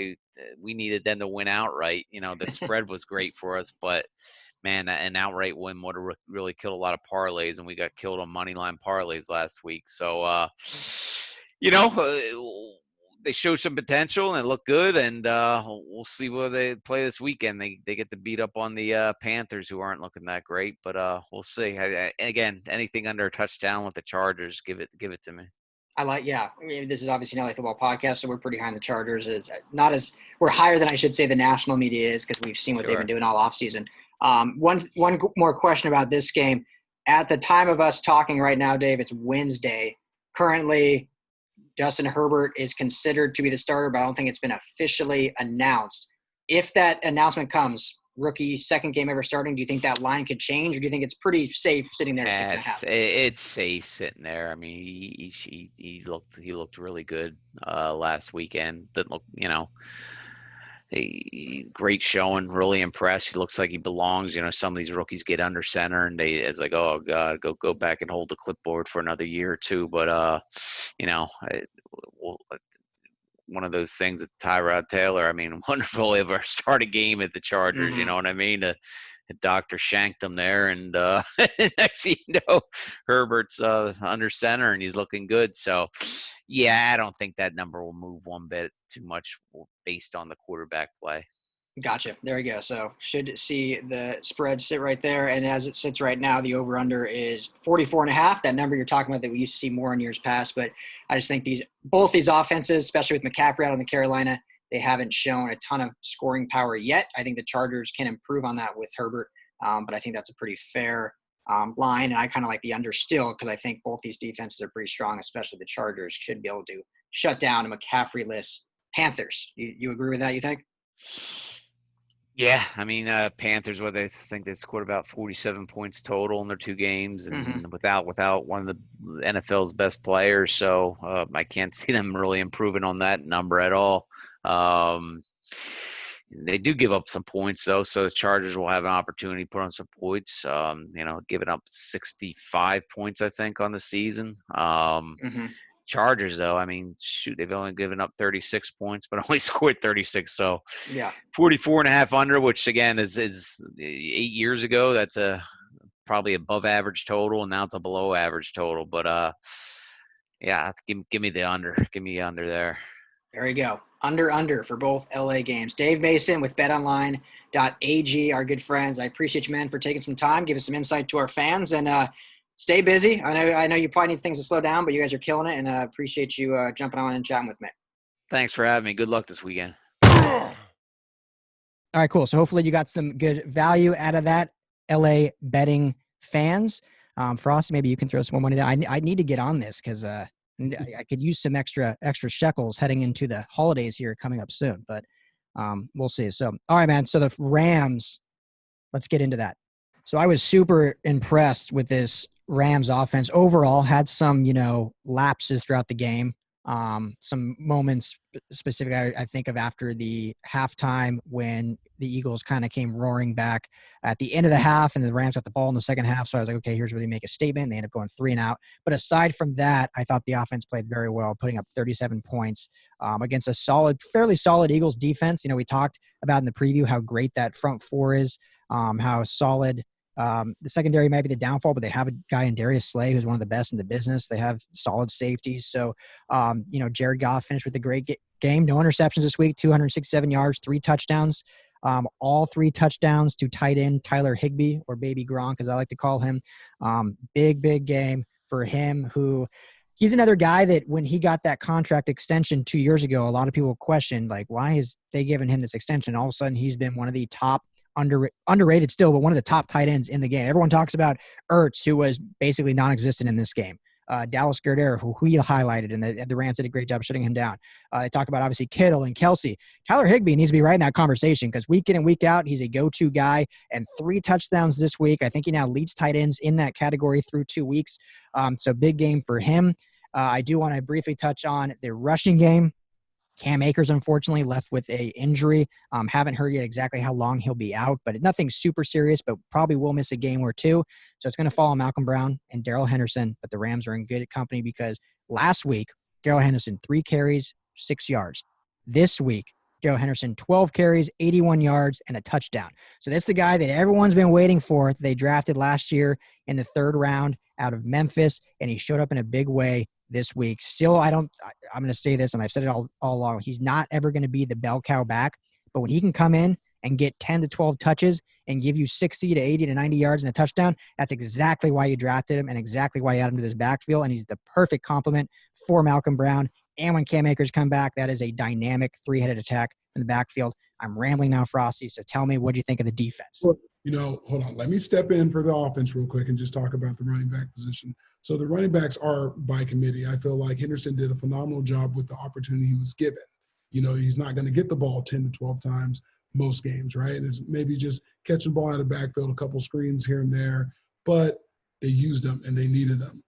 we needed them to win outright. The spread was great for us, but man, an outright win would have really killed a lot of parlays, and we got killed on money line parlays last week. So. They show some potential and it looked good, and we'll see where they play this weekend. They get to beat up on the Panthers, who aren't looking that great, but we'll see. Again, anything under a touchdown with the Chargers, give it to me. I mean, this is obviously an LA football podcast, so we're pretty high on the Chargers. We're higher than I should say the national media is because we've seen what they've been doing all offseason. One more question about this game. At the time of us talking right now, Dave, it's Wednesday. Currently, Justin Herbert is considered to be the starter, but I don't think it's been officially announced. If that announcement comes, rookie second game ever starting, do you think that line could change, or do you think it's pretty safe sitting there at 6.5? It's safe sitting there. I mean, he looked really good last weekend. Didn't look, great showing. Really impressed. He looks like he belongs. Some of these rookies get under center, and it's like, oh god, go back and hold the clipboard for another year or two. But one of those things at Tyrod Taylor. I mean, wonderful if our start a game at the Chargers. Mm-hmm. You know what I mean? The doctor shanked him there, and next thing you know, Herbert's under center, and he's looking good. So, yeah, I don't think that number will move one bit too much based on the quarterback play. Gotcha. There we go. So should see the spread sit right there. And as it sits right now, the over-under is 44.5. That number you're talking about that we used to see more in years past. But I just think both these offenses, especially with McCaffrey out on the Carolina, they haven't shown a ton of scoring power yet. I think the Chargers can improve on that with Herbert. But I think that's a pretty fair line. And I kind of like the under still because I think both these defenses are pretty strong, especially the Chargers should be able to shut down a McCaffrey-less Panthers. You agree with that, you think? Yeah, I mean, Panthers, they think they scored about 47 points total in their two games, and without one of the NFL's best players, so I can't see them really improving on that number at all. They do give up some points, though, so the Chargers will have an opportunity to put on some points, giving up 65 points, I think, on the season. Chargers, though, I mean, shoot, they've only given up 36 points, but only scored 36. So, yeah, 44.5 under, which again is 8 years ago. That's probably above average total, and now it's a below average total. But yeah, give me the under. Give me under there. There you go. Under for both LA games. Dave Mason with BetOnline.ag, our good friends. I appreciate you, man, for taking some time, give us some insight to our fans, and stay busy. I know you probably need things to slow down, but you guys are killing it, and I appreciate you jumping on and chatting with me. Thanks for having me. Good luck this weekend. All right, cool. So hopefully you got some good value out of that, LA betting fans. Frosty, maybe you can throw some more money down. I need to get on this because I could use some extra shekels heading into the holidays here coming up soon, but we'll see. So, all right, man. So the Rams, let's get into that. So I was super impressed with this Rams offense overall. Had some, lapses throughout the game. Some moments specifically I think of after the halftime when the Eagles kind of came roaring back at the end of the half and the Rams got the ball in the second half. So I was like, okay, here's where they make a statement. They end up going 3 and out. But aside from that, I thought the offense played very well, putting up 37 points against a fairly solid Eagles defense. We talked about in the preview how great that front four is, how solid. The secondary might be the downfall, but they have a guy in Darius Slay who's one of the best in the business. They have solid safeties. So, Jared Goff finished with a great game. No interceptions this week, 267 yards, 3 touchdowns. All 3 touchdowns to tight end Tyler Higbee, or Baby Gronk, as I like to call him. Big game for him, who he's another guy that when he got that contract extension 2 years ago, a lot of people questioned, like, why is they giving him this extension? All of a sudden, he's been one of the top underrated still, but one of the top tight ends in the game. Everyone talks about Ertz, who was basically non-existent in this game. Dallas Goedert, who he highlighted, and the Rams did a great job shutting him down. They talk about, obviously, Kittle and Kelsey. Tyler Higbee needs to be right in that conversation because week in and week out, he's a go-to guy, and 3 touchdowns this week. I think he now leads tight ends in that category through 2 weeks. So big game for him. I do want to briefly touch on the rushing game. Cam Akers, unfortunately, left with a injury. Haven't heard yet exactly how long he'll be out, but nothing super serious, but probably will miss a game or 2. So it's going to fall on Malcolm Brown and Darrell Henderson, but the Rams are in good company because last week, Darrell Henderson, 3 carries, 6 yards. This week, Darrell Henderson, 12 carries, 81 yards, and a touchdown. So that's the guy that everyone's been waiting for. They drafted last year in the 3rd round out of Memphis, and he showed up in a big way this week. Still, I'm going to say this, and I've said it all along. He's not ever going to be the bell cow back, but when he can come in and get 10 to 12 touches and give you 60 to 80 to 90 yards and a touchdown, that's exactly why you drafted him and exactly why you added him to this backfield. And he's the perfect complement for Malcolm Brown. And when Cam Akers come back, that is a dynamic three-headed attack in the backfield. I'm rambling now, Frosty, so tell me, what do you think of the defense? Well, hold on. Let me step in for the offense real quick and just talk about the running back position. So the running backs are by committee. I feel like Henderson did a phenomenal job with the opportunity he was given. He's not going to get the ball 10 to 12 times most games, right? It's maybe just catching the ball out of the backfield, a couple screens here and there, but they used them and they needed them.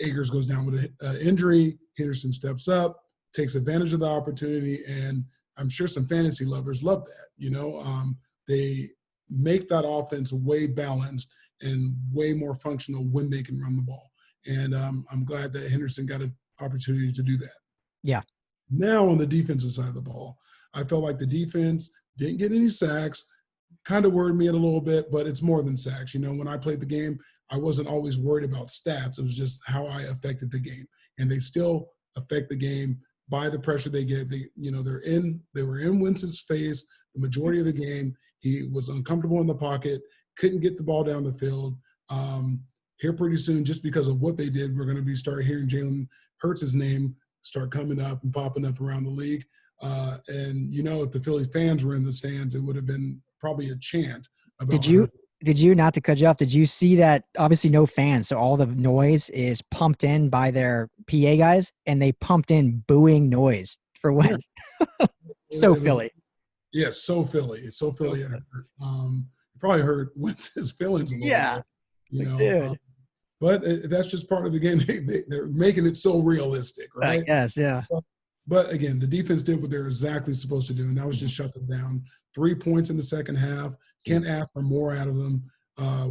Akers goes down with an injury. Henderson steps up, takes advantage of the opportunity, and I'm sure some fantasy lovers love that. They make that offense way balanced and way more functional when they can run the ball. And I'm glad that Henderson got an opportunity to do that. Yeah. Now on the defensive side of the ball, I felt like the defense didn't get any sacks, kind of worried me a little bit, but it's more than sacks. When I played the game, I wasn't always worried about stats. It was just how I affected the game. And they still affect the game by the pressure they get. They were in Wentz's face the majority of the game. He was uncomfortable in the pocket, couldn't get the ball down the field. Here pretty soon, just because of what they did, we're going to start hearing Jalen Hurts' name start coming up and popping up around the league. If the Philly fans were in the stands, it would have been probably a chant about Did you, not to cut you off, did you see that? Obviously no fans, so all the noise is pumped in by their PA guys, and they pumped in booing noise for when. So Philly. Yes, so Philly. It's so Philly. You probably heard Wentz's feelings a little bit. But that's just part of the game. They're making it so realistic, right? Yes, yeah. But again, the defense did what they're exactly supposed to do, and that was just shut them down. 3 points in the second half. Can't ask for more out of them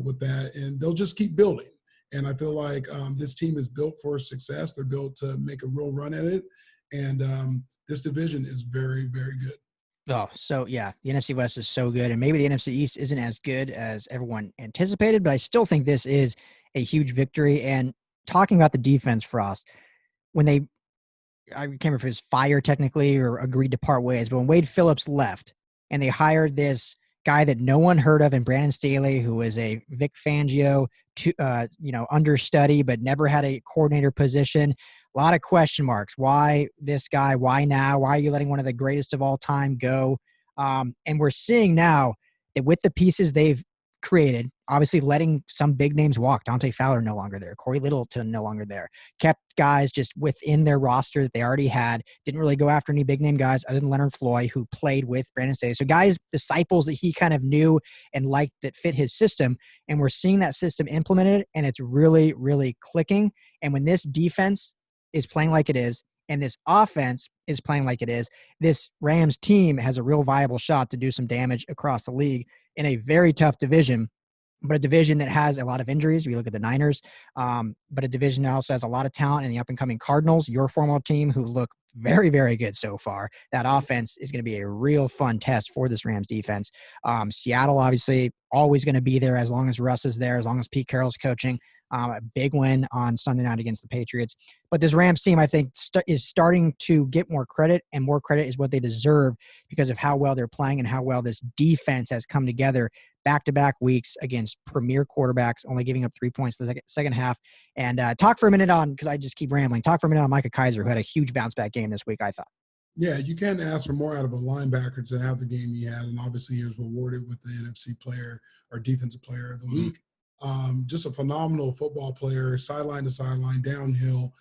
with that, and they'll just keep building. And I feel like this team is built for success. They're built to make a real run at it, and this division is very, very good. Oh, so yeah, the NFC West is so good, and maybe the NFC East isn't as good as everyone anticipated, but I still think this is a huge victory. And talking about the defense, Frost, I can't remember if it was fired technically or agreed to part ways, but when Wade Phillips left and they hired this guy that no one heard of in Brandon Staley, who was a Vic Fangio, understudy, but never had a coordinator position. A lot of question marks. Why this guy? Why now? Why are you letting one of the greatest of all time go? And we're seeing now that with the pieces they've created, obviously letting some big names walk. Dante Fowler no longer there. Corey Littleton no longer there. Kept guys just within their roster that they already had. Didn't really go after any big name guys other than Leonard Floyd, who played with Brandon Staley. So guys, disciples that he kind of knew and liked that fit his system. And we're seeing that system implemented, and it's really, really clicking. And when this defense is playing like it is, and this offense is playing like it is, this Rams team has a real viable shot to do some damage across the league in a very tough division, but a division that has a lot of injuries. We look at the Niners, but a division that also has a lot of talent in the up-and-coming Cardinals, your former team, who look very, very good so far. That offense is going to be a real fun test for this Rams defense. Seattle, obviously, always going to be there as long as Russ is there, as long as Pete Carroll's coaching. A big win on Sunday night against the Patriots. But this Rams team, I think, is starting to get more credit, and more credit is what they deserve because of how well they're playing and how well this defense has come together back-to-back weeks against premier quarterbacks, only giving up 3 points in the second half. And talk for a minute on, because I just keep rambling, talk for a minute on Micah Kaiser, who had a huge bounce-back game this week, I thought. Yeah, you can't ask for more out of a linebacker to have the game he had, and obviously he was rewarded with the NFC player or defensive player of the week. Just a phenomenal football player, sideline to sideline, downhill.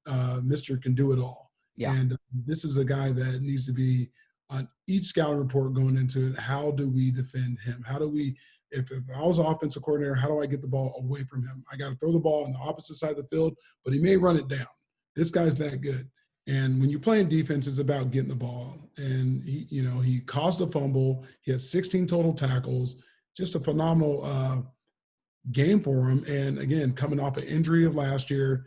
Mr. can do it all. Yeah. And this is a guy that needs to be on each scouting report going into it. How do we defend him? How do we, if I was an offensive coordinator, how do I get the ball away from him? I got to throw the ball on the opposite side of the field, but he may run it down. This guy's that good. And when you're playing defense, it's about getting the ball. And he caused a fumble. He had 16 total tackles. Just a phenomenal game for him. And again, coming off an injury of last year,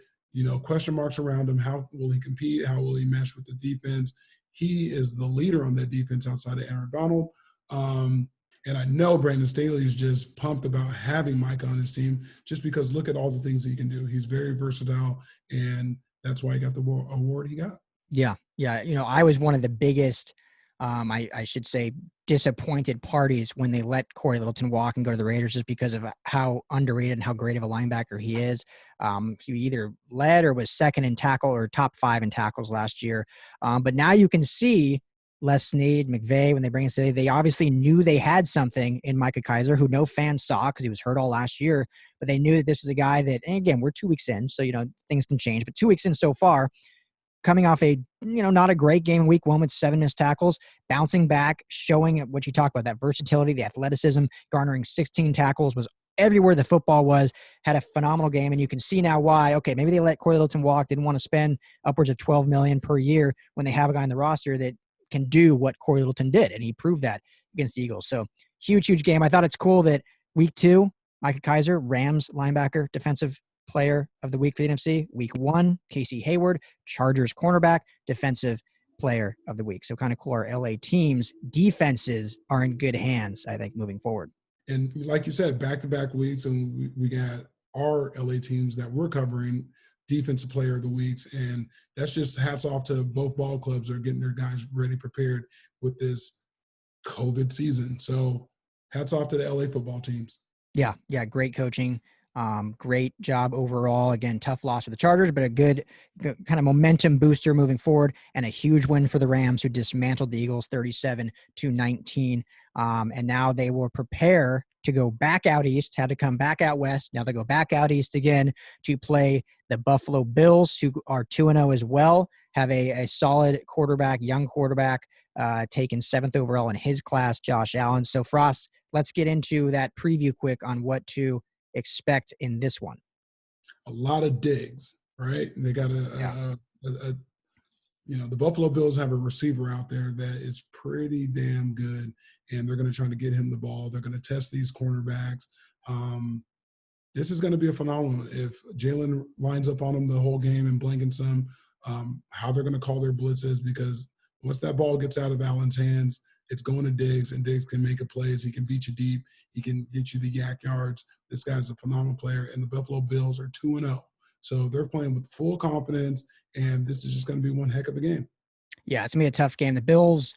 question marks around him. How will he compete? How will he mesh with the defense? He is the leader on that defense outside of Aaron Donald. And I know Brandon Staley is just pumped about having Mike on his team just because look at all the things he can do. He's very versatile, and that's why he got the award he got. Yeah. I was one of the biggest I should say disappointed parties when they let Corey Littleton walk and go to the Raiders just because of how underrated and how great of a linebacker he is. He either led or was second in tackle or top 5 in tackles last year. But now you can see Les Snead, McVay, when they bring in today, they obviously knew they had something in Micah Kaiser, who no fans saw because he was hurt all last year. But they knew that this was a guy that, and again, we're 2 weeks in, so, things can change. But 2 weeks in so far, coming off a, not a great game in week 1 with 7 missed tackles, bouncing back, showing what you talked about, that versatility, the athleticism, garnering 16 tackles, was everywhere the football was, had a phenomenal game. And you can see now why, okay, maybe they let Corey Littleton walk, didn't want to spend upwards of $12 million per year when they have a guy on the roster that can do what Corey Littleton did. And he proved that against the Eagles. So huge game. I thought it's cool that week 2, Micah Kaiser, Rams linebacker, defensive player of the week for the NFC. Week 1, Casey Hayward, Chargers cornerback, defensive player of the week. So kind of cool. Our LA teams' defenses are in good hands, I think, moving forward. And like you said, back-to-back weeks, and we got our LA teams that we're covering defensive player of the weeks. And that's just hats off to both ball clubs that are getting their guys ready, prepared with this COVID season. So hats off to the LA football teams. Yeah. Great coaching. Great job overall. Again, tough loss for the Chargers, but a good kind of momentum booster moving forward, and a huge win for the Rams, who dismantled the Eagles 37-19. And now they will prepare to go back out east, had to come back out west. Now they go back out east again to play the Buffalo Bills, who are 2-0 as well, have a solid quarterback, young quarterback, taken 7th overall in his class, Josh Allen. So Frost, let's get into that preview quick on what to expect in this one. A lot of digs, right? They got the Buffalo Bills have a receiver out there that is pretty damn good, and they're going to try to get him the ball. They're going to test these cornerbacks. This is going to be a phenomenal. If Jalen lines up on them the whole game and blanking some, how they're going to call their blitzes, because once that ball gets out of Allen's hands, it's going to Diggs, and Diggs can make a plays. He can beat you deep. He can get you the yak yards. This guy's a phenomenal player, and the Buffalo Bills are 2-0. So they're playing with full confidence, and this is just going to be one heck of a game. Yeah, it's going to be a tough game. The Bills,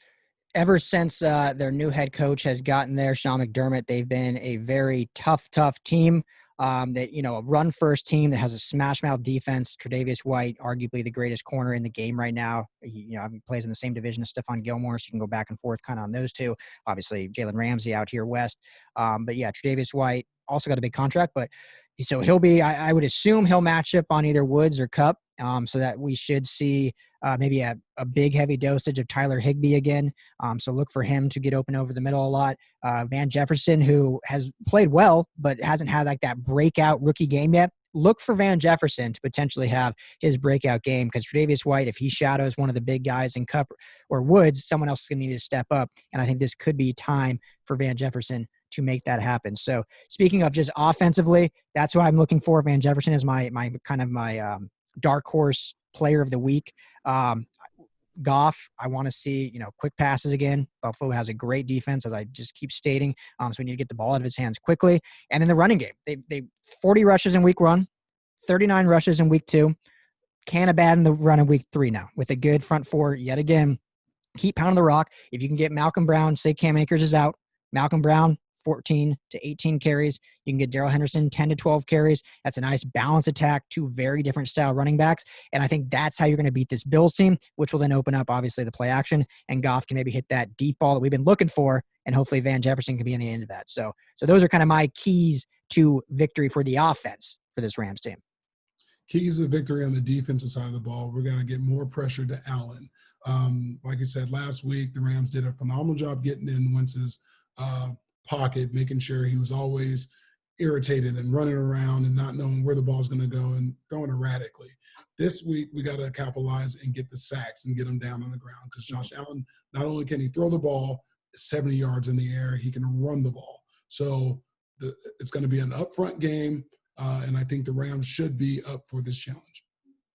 ever since their new head coach has gotten there, Sean McDermott, they've been a very tough team. A run-first team that has a smash-mouth defense. Tre'Davious White, arguably the greatest corner in the game right now. He plays in the same division as Stephon Gilmore, so you can go back and forth kind of on those two. Obviously, Jalen Ramsey out here west. But yeah, Tre'Davious White also got a big contract, but so he'll be, I would assume he'll match up on either Woods or Kupp, so that we should see maybe a big heavy dosage of Tyler Higbee again. So look for him to get open over the middle a lot. Van Jefferson, who has played well, but hasn't had like that breakout rookie game yet. Look for Van Jefferson to potentially have his breakout game, because Tre'Davious White, if he shadows one of the big guys in Kupp or Woods, someone else is going to need to step up. And I think this could be time for Van Jefferson to make that happen. So speaking of just offensively, that's what I'm looking for. Van Jefferson is my dark horse player of the week. Goff, I want to see, quick passes again. Buffalo has a great defense, as I just keep stating. So we need to get the ball out of his hands quickly. And in the running game, they 40 rushes in week 1, 39 rushes in week 2. Can't abandon the run in week 3 now with a good front four yet again. Keep pounding the rock. If you can get Malcolm Brown, say Cam Akers is out, Malcolm Brown, 14 to 18 carries. You can get Darrell Henderson 10 to 12 carries. That's a nice balance attack, 2 very different style running backs. And I think that's how you're going to beat this Bills team, which will then open up, obviously, the play action. And Goff can maybe hit that deep ball that we've been looking for. And hopefully Van Jefferson can be in the end of that. So those are kind of my keys to victory for the offense for this Rams team. Keys to victory on the defensive side of the ball, we're going to get more pressure to Allen. Like you said, last week, the Rams did a phenomenal job getting in Wentz's pocket, making sure he was always irritated and running around and not knowing where the ball's going to go and throwing erratically. This week, we got to capitalize and get the sacks and get them down on the ground, because Josh Allen, not only can he throw the ball 70 yards in the air, he can run the ball. So it's going to be an upfront game, and I think the Rams should be up for this challenge.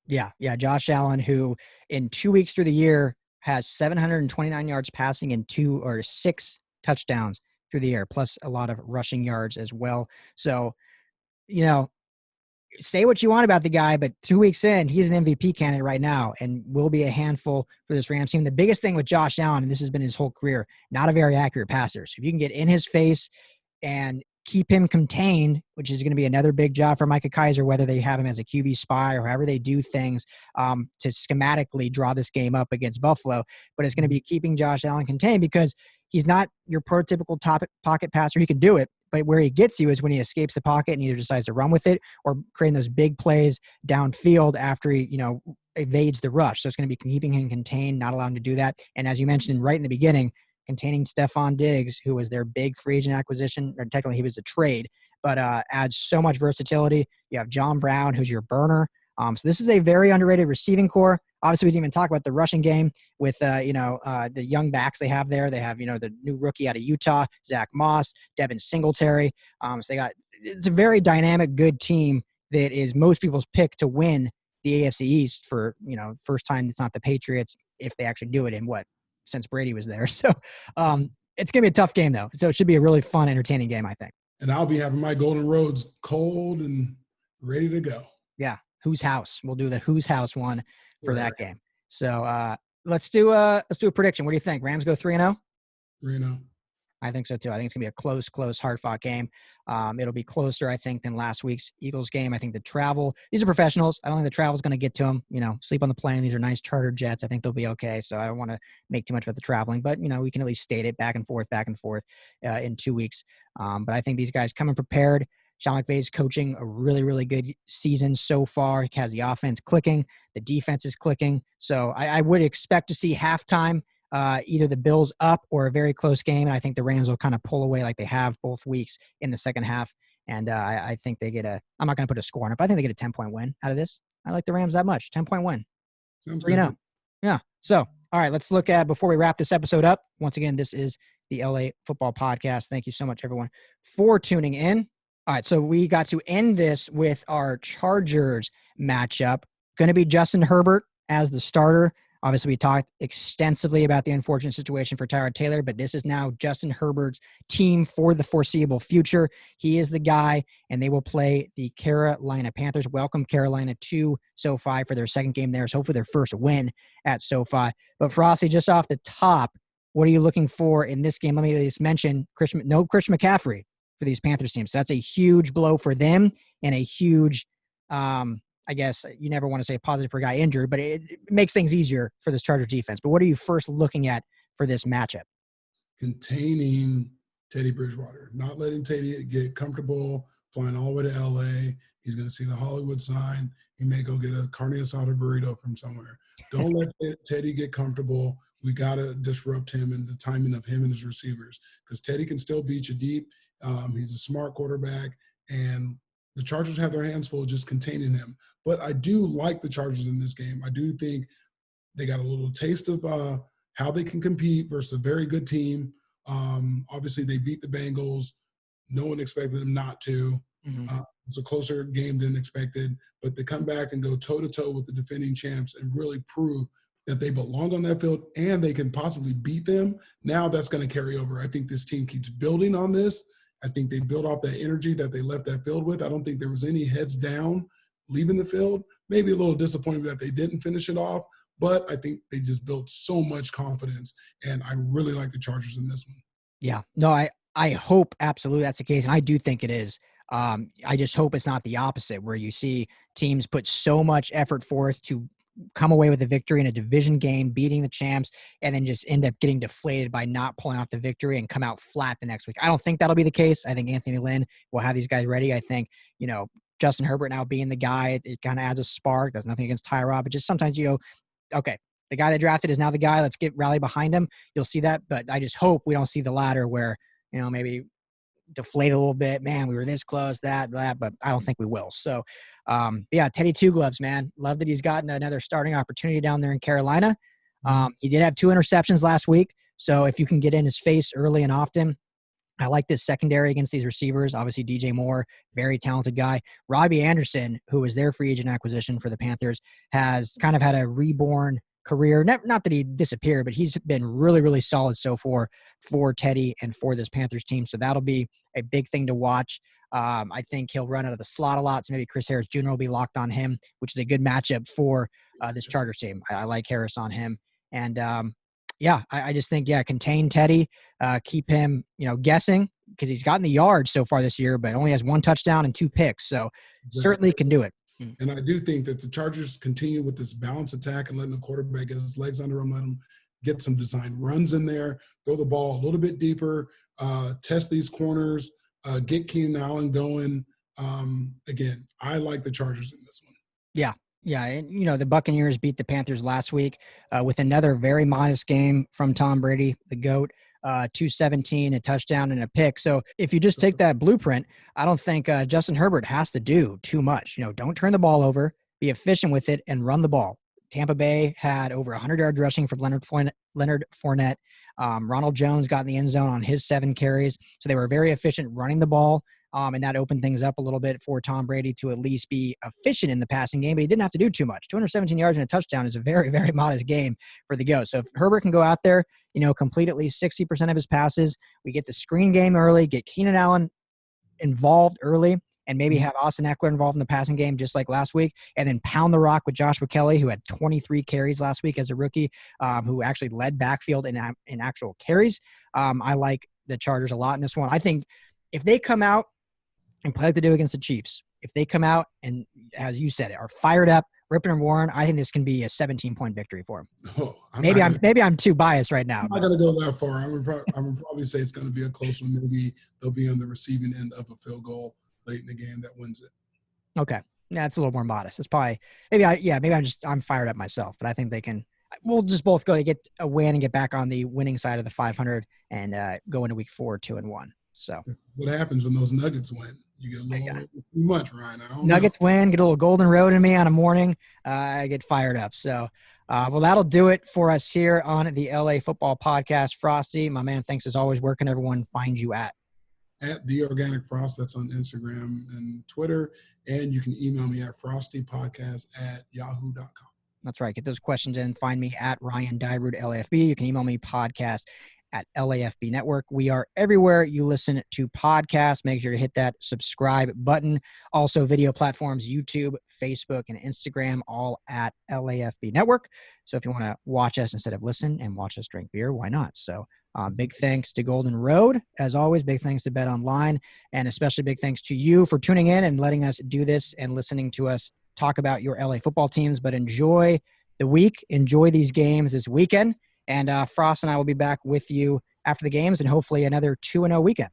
Yeah. Josh Allen, who in 2 weeks through the year has 729 yards passing and 2 or 6 touchdowns through the air, plus a lot of rushing yards as well. So, say what you want about the guy, but 2 weeks in, he's an MVP candidate right now and will be a handful for this Rams team. The biggest thing with Josh Allen, and this has been his whole career, not a very accurate passer. So if you can get in his face and keep him contained, which is going to be another big job for Micah Kaiser, whether they have him as a QB spy or however they do things to schematically draw this game up against Buffalo. But it's going to be keeping Josh Allen contained because he's not your prototypical pocket passer. He can do it, but where he gets you is when he escapes the pocket and either decides to run with it or creating those big plays downfield after he, evades the rush. So it's going to be keeping him contained, not allowing him to do that. And as you mentioned right in the beginning, containing Stephon Diggs, who was their big free agent acquisition, or technically he was a trade, but adds so much versatility. You have John Brown, who's your burner. So this is a very underrated receiving core. Obviously, we didn't even talk about the rushing game with, the young backs they have there. They have, the new rookie out of Utah, Zach Moss, Devin Singletary. So it's a very dynamic, good team that is most people's pick to win the AFC East for, first time it's not the Patriots if they actually do it since Brady was there. So it's going to be a tough game, though. So it should be a really fun, entertaining game, I think. And I'll be having my Golden Roads cold and ready to go. Yeah. Whose house? We'll do the whose house one for that game. So let's do a prediction. What do you think? Rams go 3-0? 3-0. I think so too. I think it's gonna be a close, hard-fought game. It'll be closer, I think, than last week's Eagles game. I think the travel. These are professionals. I don't think the travel's gonna get to them. Sleep on the plane. These are nice charter jets. I think they'll be okay. So I don't want to make too much about the traveling, but we can at least state it back and forth in 2 weeks. But I think these guys coming prepared. Sean McVay's coaching a really, really good season so far. He has the offense clicking. The defense is clicking. So I would expect to see halftime, either the Bills up or a very close game. And I think the Rams will kind of pull away like they have both weeks in the second half. And I think they get I'm not going to put a score on it, but I think they get a 10-point win out of this. I like the Rams that much. 10-point win. Sounds good. Yeah. So, all right, let's look at, before we wrap this episode up, once again, this is the LA Football Podcast. Thank you so much, everyone, for tuning in. All right, so we got to end this with our Chargers matchup. Going to be Justin Herbert as the starter. Obviously, we talked extensively about the unfortunate situation for Tyrod Taylor, but this is now Justin Herbert's team for the foreseeable future. He is the guy, and they will play the Carolina Panthers. Welcome Carolina to SoFi for their second game there. So hopefully their first win at SoFi. But Frostee, just off the top, what are you looking for in this game? Let me just mention no Christian McCaffrey for these Panthers teams. So that's a huge blow for them and a huge, I guess you never want to say positive for a guy injured, but it makes things easier for this Chargers defense. But what are you first looking at for this matchup? Containing Teddy Bridgewater, not letting Teddy get comfortable flying all the way to LA. He's going to see the Hollywood sign. He may go get a carne asada burrito from somewhere. Don't let Teddy get comfortable. We got to disrupt him and the timing of him and his receivers because Teddy can still beat you deep. He's a smart quarterback, and the Chargers have their hands full just containing him. But I do like the Chargers in this game. I do think they got a little taste of how they can compete versus a very good team. Obviously, they beat the Bengals. No one expected them not to. Mm-hmm. It's a closer game than expected. But they come back and go toe-to-toe with the defending champs and really prove that they belong on that field and they can possibly beat them. Now that's going to carry over. I think this team keeps building on this. I think they built off that energy that they left that field with. I don't think there was any heads down leaving the field. Maybe a little disappointed that they didn't finish it off, but I think they just built so much confidence, and I really like the Chargers in this one. Yeah. No, I hope absolutely that's the case, and I do think it is. I just hope it's not the opposite, where you see teams put so much effort forth to come away with a victory in a division game, beating the champs, and then just end up getting deflated by not pulling off the victory and come out flat the next week. I don't think that'll be the case. I think Anthony Lynn will have these guys ready. I think, Justin Herbert now being the guy, it kind of adds a spark. There's nothing against Tyrod, but just sometimes, okay, the guy they drafted is now the guy. Let's rally behind him. You'll see that, but I just hope we don't see the latter where, maybe deflate a little bit. Man, we were this close, that, but I don't think we will. So, yeah, Teddy Two Gloves, man. Love that he's gotten another starting opportunity down there in Carolina. He did have 2 interceptions last week. So if you can get in his face early and often, I like this secondary against these receivers. Obviously, DJ Moore, very talented guy. Robbie Anderson, who was their free agent acquisition for the Panthers, has kind of had a reborn career. Not that he disappeared, but he's been really, really solid so far for Teddy and for this Panthers team. So that'll be a big thing to watch. I think he'll run out of the slot a lot, so maybe Chris Harris Jr. will be locked on him, which is a good matchup for this Chargers team. I like Harris on him. And, I just think, contain Teddy, keep him, guessing, because he's gotten the yards so far this year, but only has 1 touchdown and 2 picks. So certainly can do it. And I do think that the Chargers continue with this balanced attack and letting the quarterback get his legs under him, let him get some design runs in there, throw the ball a little bit deeper, test these corners, get Keenan Allen going. Again, I like the Chargers in this one. Yeah. Yeah, and, the Buccaneers beat the Panthers last week with another very modest game from Tom Brady, the GOAT, 217, a touchdown, and a pick. So if you just take that blueprint, I don't think Justin Herbert has to do too much. Don't turn the ball over, be efficient with it, and run the ball. Tampa Bay had over 100 yards rushing from Leonard Fournette. Ronald Jones got in the end zone on his 7 carries. So they were very efficient running the ball. And that opened things up a little bit for Tom Brady to at least be efficient in the passing game, but he didn't have to do too much. 217 yards and a touchdown is a very, very modest game for the GOAT. So if Herbert can go out there, complete at least 60% of his passes, we get the screen game early, get Keenan Allen involved early, and maybe have Austin Eckler involved in the passing game just like last week, and then pound the rock with Joshua Kelly, who had 23 carries last week as a rookie, who actually led backfield in actual carries. I like the Chargers a lot in this one. I think if they come out and play like they do against the Chiefs, if they come out and, as you said, are fired up, ripping and roaring, I think this can be a 17-point victory for them. Maybe I'm too biased right now. I'm not going to go that far. I'm gonna probably say it's going to be a close one. Maybe they'll be on the receiving end of a field goal late in the game that wins it. Okay, it's a little more modest. It's probably I'm fired up myself, but I think they can. We'll just both go get a win and get back on the winning side of the 500 and go into week 4 2-1. So what happens when those Nuggets win? You get a little too much, Ryan. Nuggets win, get a little golden road in me on a morning. I get fired up. So, that'll do it for us here on the LA Football Podcast. Frosty, my man, thanks as always. Where can everyone find you at? At The Organic Frost. That's on Instagram and Twitter. And you can email me at frostypodcast@yahoo.com. That's right. Get those questions in. Find me at Ryan Dyrud, LAFB. You can email me podcast at LAFB Network. We are everywhere you listen to podcasts. Make sure to hit that subscribe button. Also, video platforms, YouTube, Facebook, and Instagram, all at LAFB Network. So if you want to watch us instead of listen and watch us drink beer, why not? So big thanks to Golden Road. As always, big thanks to Bet Online, and especially big thanks to you for tuning in and letting us do this and listening to us talk about your LA football teams. But enjoy the week. Enjoy these games this weekend. And Frost and I will be back with you after the games and hopefully another 2-0 weekend.